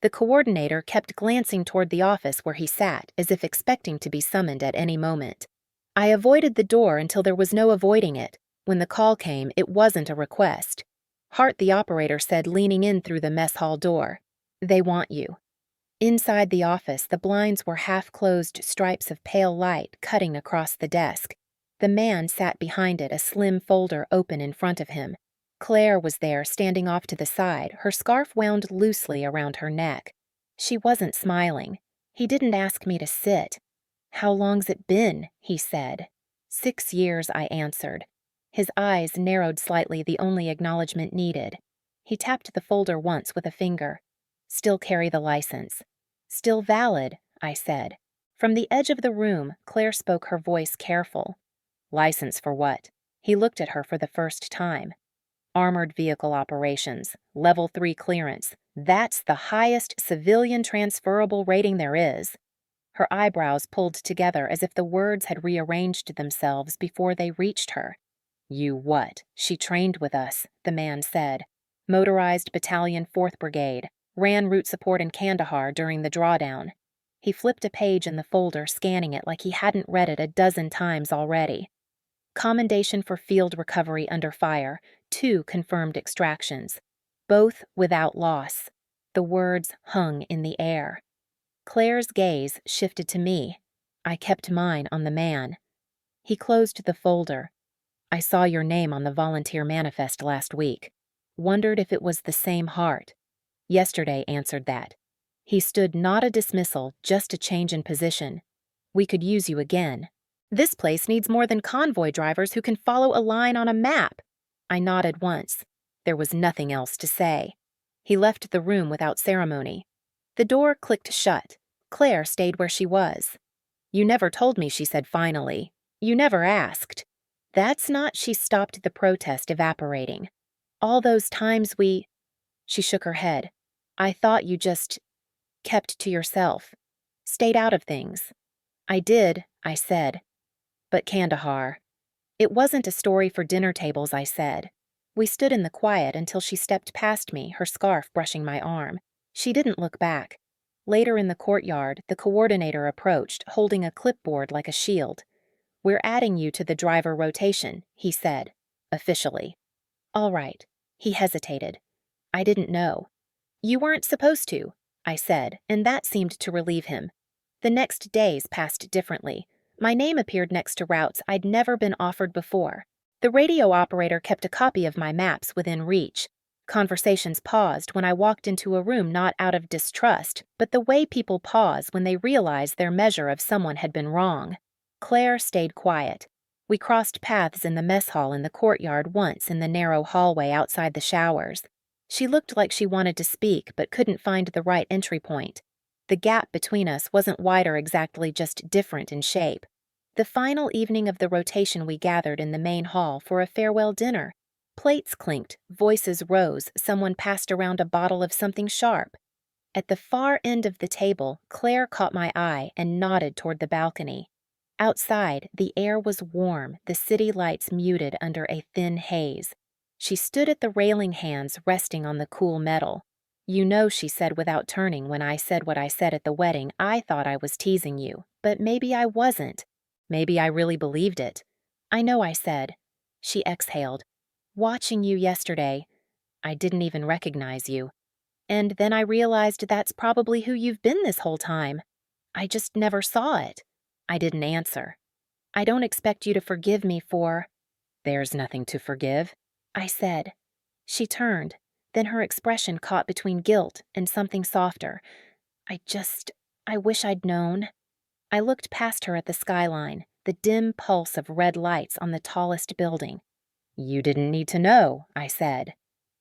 The coordinator kept glancing toward the office where he sat, as if expecting to be summoned at any moment. I avoided the door until there was no avoiding it. When the call came, it wasn't a request. Hart, the operator, said, leaning in through the mess hall door, "They want you." Inside the office, the blinds were half-closed stripes of pale light cutting across the desk. The man sat behind it, a slim folder open in front of him. Claire was there, standing off to the side, her scarf wound loosely around her neck. She wasn't smiling. He didn't ask me to sit. "How long's it been?" he said. 6 years, I answered. His eyes narrowed slightly, the only acknowledgement needed. He tapped the folder once with a finger. Still carry the license. Still valid, I said. From the edge of the room, Claire spoke, her voice careful. License for what? He looked at her for the first time. Armored vehicle operations, level 3 clearance. That's the highest civilian transferable rating there is. Her eyebrows pulled together as if the words had rearranged themselves before they reached her. You what? She trained with us, the man said. Motorized Battalion 4th Brigade. Ran route support in Kandahar during the drawdown. He flipped a page in the folder, scanning it like he hadn't read it a dozen times already. Commendation for field recovery under fire. 2 confirmed extractions. Both without loss. The words hung in the air. Claire's gaze shifted to me. I kept mine on the man. He closed the folder. I saw your name on the volunteer manifest last week. Wondered if it was the same heart. Yesterday answered that. He stood not a dismissal, just a change in position. We could use you again. This place needs more than convoy drivers who can follow a line on a map. I nodded once. There was nothing else to say. He left the room without ceremony. The door clicked shut. Claire stayed where she was. You never told me, she said finally. You never asked. That's not, she stopped the protest evaporating. All those times She shook her head. I thought you just kept to yourself. Stayed out of things. I did, I said. But Kandahar. It wasn't a story for dinner tables, I said. We stood in the quiet until she stepped past me, her scarf brushing my arm. She didn't look back. Later in the courtyard, the coordinator approached, holding a clipboard like a shield. We're adding you to the driver rotation, he said, officially. All right. He hesitated. I didn't know. You weren't supposed to, I said, and that seemed to relieve him. The next days passed differently. My name appeared next to routes I'd never been offered before. The radio operator kept a copy of my maps within reach. Conversations paused when I walked into a room, not out of distrust, but the way people pause when they realize their measure of someone had been wrong. Claire stayed quiet. We crossed paths in the mess hall in the courtyard once, in the narrow hallway outside the showers. She looked like she wanted to speak but couldn't find the right entry point. The gap between us wasn't wider exactly, just different in shape. The final evening of the rotation, we gathered in the main hall for a farewell dinner. Plates clinked, voices rose, someone passed around a bottle of something sharp. At the far end of the table, Claire caught my eye and nodded toward the balcony. Outside, the air was warm, the city lights muted under a thin haze. She stood at the railing, hands resting on the cool metal. You know, she said without turning, when I said what I said at the wedding, I thought I was teasing you, but maybe I wasn't. Maybe I really believed it. I know, I said. She exhaled. Watching you yesterday, I didn't even recognize you. And then I realized that's probably who you've been this whole time. I just never saw it. I didn't answer. I don't expect you to forgive me for... There's nothing to forgive, I said. She turned, then her expression caught between guilt and something softer. I wish I'd known. I looked past her at the skyline, the dim pulse of red lights on the tallest building. You didn't need to know, I said.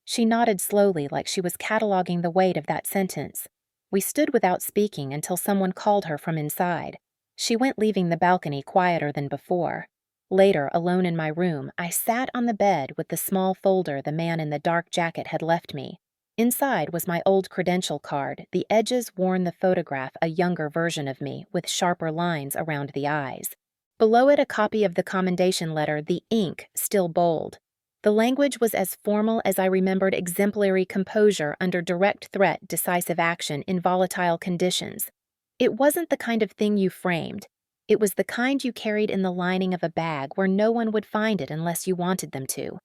She nodded slowly, like she was cataloging the weight of that sentence. We stood without speaking until someone called her from inside. She went, leaving the balcony quieter than before. Later, alone in my room, I sat on the bed with the small folder the man in the dark jacket had left me. Inside was my old credential card, the edges worn, the photograph, a younger version of me, with sharper lines around the eyes. Below it, a copy of the commendation letter, the ink still bold. The language was as formal as I remembered exemplary composure under direct threat, decisive action in volatile conditions. It wasn't the kind of thing you framed. It was the kind you carried in the lining of a bag where no one would find it unless you wanted them to.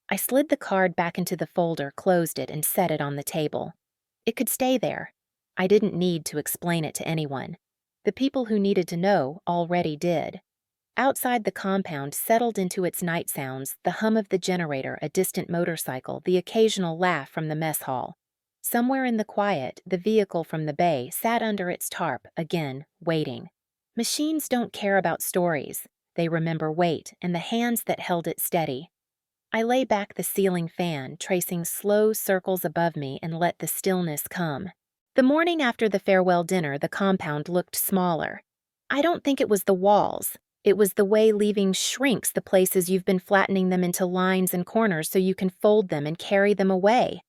I slid the card back into the folder, closed it, and set it on the table. It could stay there. I didn't need to explain it to anyone. The people who needed to know already did. Outside, the compound settled into its night sounds, the hum of the generator, a distant motorcycle, the occasional laugh from the mess hall. Somewhere in the quiet, the vehicle from the bay sat under its tarp, again, waiting. Machines don't care about stories. They remember weight and the hands that held it steady. I lay back the ceiling fan, tracing slow circles above me, and let the stillness come. The morning after the farewell dinner, the compound looked smaller. I don't think it was the walls. It was the way leaving shrinks the places you've been flattening them into lines and corners so you can fold them and carry them away.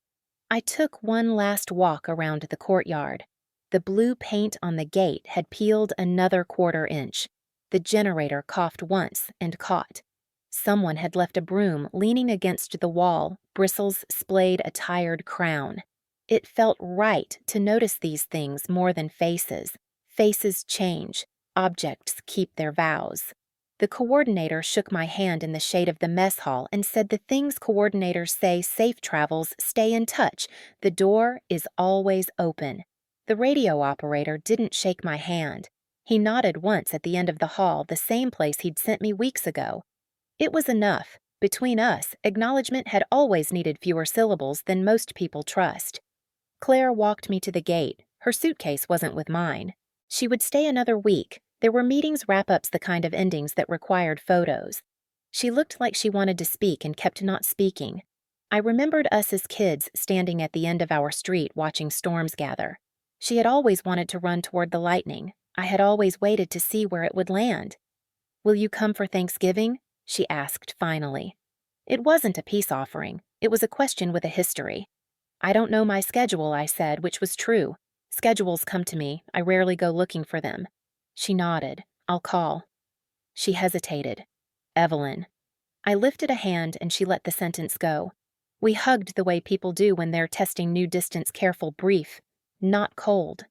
I took one last walk around the courtyard. The blue paint on the gate had peeled another quarter-inch. The generator coughed once and caught. Someone had left a broom leaning against the wall, bristles splayed a tired crown. It felt right to notice these things more than faces. Faces change. Objects keep their vows. The coordinator shook my hand in the shade of the mess hall and said the things coordinators say safe travels stay in touch. The door is always open. The radio operator didn't shake my hand. He nodded once at the end of the hall, the same place he'd sent me weeks ago. It was enough. Between us, acknowledgement had always needed fewer syllables than most people trust. Claire walked me to the gate. Her suitcase wasn't with mine. She would stay another week. There were meetings wrap-ups, the kind of endings that required photos. She looked like she wanted to speak and kept not speaking. I remembered us as kids standing at the end of our street watching storms gather. She had always wanted to run toward the lightning. I had always waited to see where it would land. "Will you come for Thanksgiving?" she asked finally. It wasn't a peace offering. It was a question with a history. "I don't know my schedule," I said, which was true. Schedules come to me. I rarely go looking for them. She nodded. "I'll call." She hesitated. "Evelyn." I lifted a hand and she let the sentence go. We hugged the way people do when they're testing new distance, careful, brief, not cold.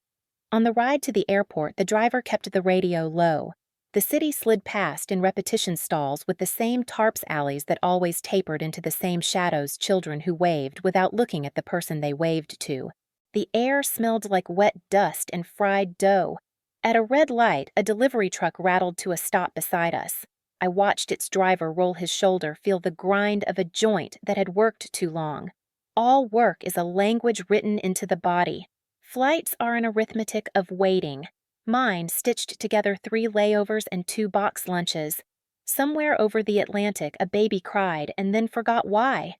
On the ride to the airport, the driver kept the radio low. The city slid past in repetition stalls with the same tarps alleys that always tapered into the same shadows, children who waved without looking at the person they waved to. The air smelled like wet dust and fried dough. At a red light, a delivery truck rattled to a stop beside us. I watched its driver roll his shoulder, feel the grind of a joint that had worked too long. All work is a language written into the body. Flights are an arithmetic of waiting. Mine stitched together 3 layovers and 2 box lunches. Somewhere over the Atlantic, a baby cried and then forgot why.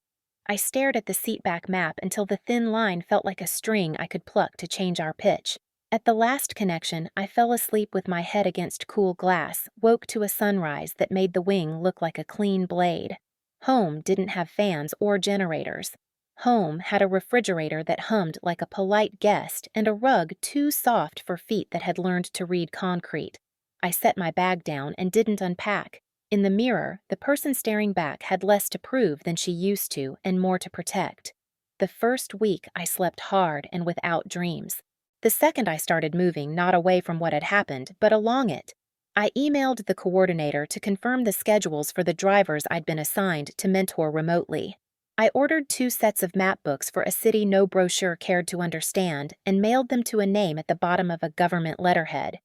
I stared at the seatback map until the thin line felt like a string I could pluck to change our pitch. At the last connection, I fell asleep with my head against cool glass, woke to a sunrise that made the wing look like a clean blade. Home didn't have fans or generators. Home had a refrigerator that hummed like a polite guest and a rug too soft for feet that had learned to read concrete. I set my bag down and didn't unpack. In the mirror, the person staring back had less to prove than she used to and more to protect. The first week, I slept hard and without dreams. The second I started moving, not away from what had happened, but along it. I emailed the coordinator to confirm the schedules for the drivers I'd been assigned to mentor remotely. I ordered 2 sets of map books for a city no brochure cared to understand and mailed them to a name at the bottom of a government letterhead.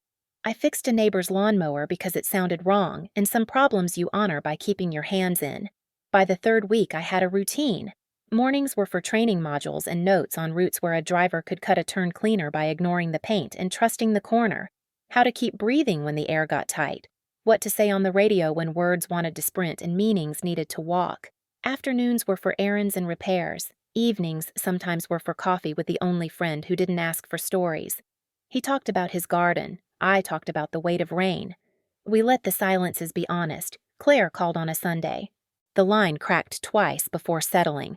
I fixed a neighbor's lawnmower because it sounded wrong, and some problems you honor by keeping your hands in. By the 3rd week, I had a routine. Mornings were for training modules and notes on routes where a driver could cut a turn cleaner by ignoring the paint and trusting the corner. How to keep breathing when the air got tight. What to say on the radio when words wanted to sprint and meanings needed to walk. Afternoons were for errands and repairs. Evenings sometimes were for coffee with the only friend who didn't ask for stories. He talked about his garden. I talked about the weight of rain. We let the silences be honest. Claire called on a Sunday. The line cracked twice before settling.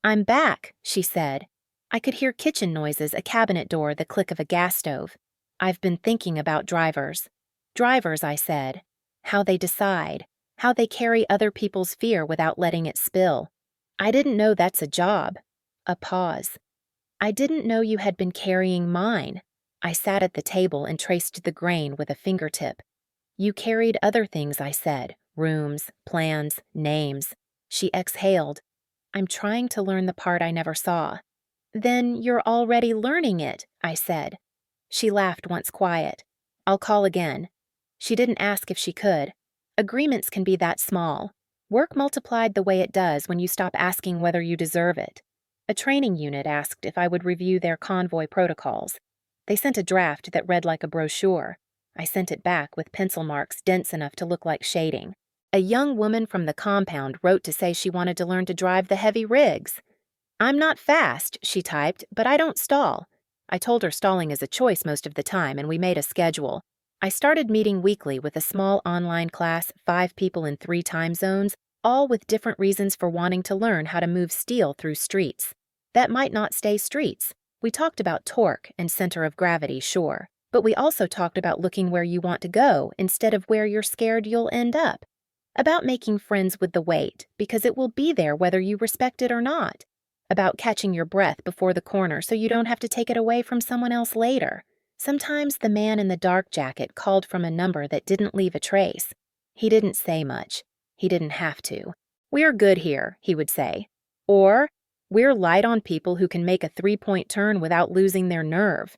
"I'm back," she said. I could hear kitchen noises, a cabinet door, the click of a gas stove. "I've been thinking about drivers." "Drivers," I said. How they decide. How they carry other people's fear without letting it spill. "I didn't know that's a job." A pause. "I didn't know you had been carrying mine." I sat at the table and traced the grain with a fingertip. "You carried other things," I said. "Rooms, plans, names." She exhaled. "I'm trying to learn the part I never saw." "Then you're already learning it," I said. She laughed once quiet. "I'll call again." She didn't ask if she could. Agreements can be that small. Work multiplied the way it does when you stop asking whether you deserve it. A training unit asked if I would review their convoy protocols. They sent a draft that read like a brochure. I sent it back with pencil marks dense enough to look like shading. A young woman from the compound wrote to say she wanted to learn to drive the heavy rigs. "I'm not fast," she typed, "but I don't stall." I told her stalling is a choice most of the time, and we made a schedule. I started meeting weekly with a small online class, 5 people in 3 time zones, all with different reasons for wanting to learn how to move steel through streets. That might not stay streets. We talked about torque and center of gravity, sure, but we also talked about looking where you want to go instead of where you're scared you'll end up. About making friends with the weight, because it will be there whether you respect it or not. About catching your breath before the corner so you don't have to take it away from someone else later. Sometimes the man in the dark jacket called from a number that didn't leave a trace. He didn't say much. He didn't have to. "We're good here," he would say. Or, "We're light on people who can make a 3-point turn without losing their nerve."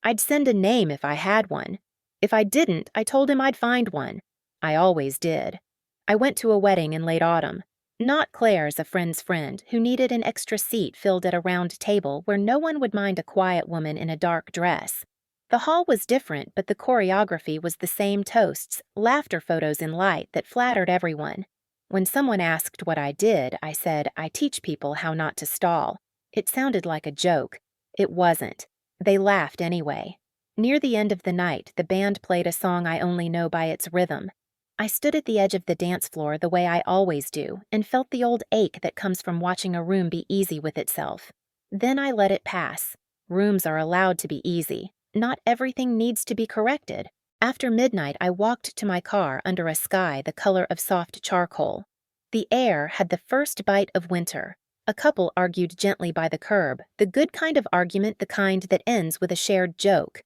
I'd send a name if I had one. If I didn't, I told him I'd find one. I always did. I went to a wedding in late autumn. Not Claire's, a friend's friend, who needed an extra seat filled at a round table where no one would mind a quiet woman in a dark dress. The hall was different, but the choreography was the same: toasts, laughter photos in light that flattered everyone. When someone asked what I did, I said, "I teach people how not to stall." It sounded like a joke. It wasn't. They laughed anyway. Near the end of the night, the band played a song I only know by its rhythm. I stood at the edge of the dance floor the way I always do and felt the old ache that comes from watching a room be easy with itself. Then I let it pass. Rooms are allowed to be easy. Not everything needs to be corrected. After midnight, I walked to my car under a sky the color of soft charcoal. The air had the first bite of winter. A couple argued gently by the curb, the good kind of argument, the kind that ends with a shared joke.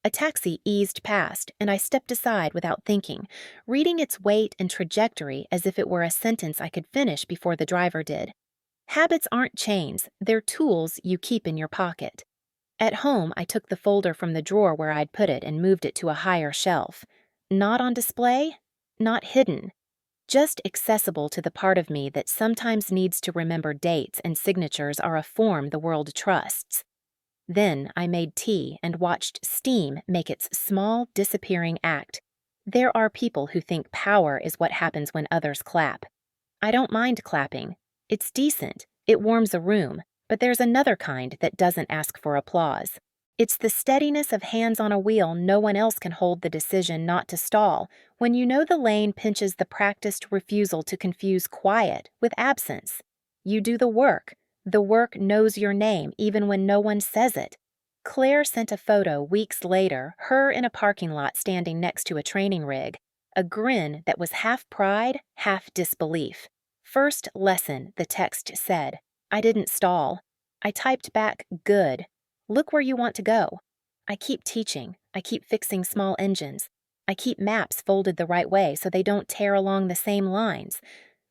A taxi eased past, and I stepped aside without thinking, reading its weight and trajectory as if it were a sentence I could finish before the driver did. Habits aren't chains, they're tools you keep in your pocket. At home, I took the folder from the drawer where I'd put it and moved it to a higher shelf. Not on display, not hidden. Just accessible to the part of me that sometimes needs to remember dates and signatures are a form the world trusts. Then I made tea and watched steam make its small, disappearing act. There are people who think power is what happens when others clap. I don't mind clapping. It's decent. It warms a room. But there's another kind that doesn't ask for applause. It's the steadiness of hands on a wheel no one else can hold the decision not to stall, when you know the lane pinches the practiced refusal to confuse quiet with absence. You do the work. The work knows your name even when no one says it. Claire sent a photo weeks later, her in a parking lot standing next to a training rig, a grin that was half pride, half disbelief. "First lesson," the text said. I didn't stall. I typed back, "Good. Look where you want to go." I keep teaching. I keep fixing small engines. I keep maps folded the right way so they don't tear along the same lines.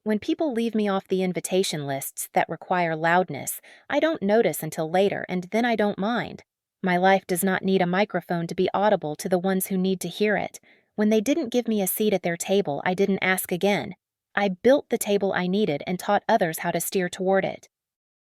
When people leave me off the invitation lists that require loudness, I don't notice until later, and then I don't mind. My life does not need a microphone to be audible to the ones who need to hear it. When they didn't give me a seat at their table, I didn't ask again. I built the table I needed and taught others how to steer toward it.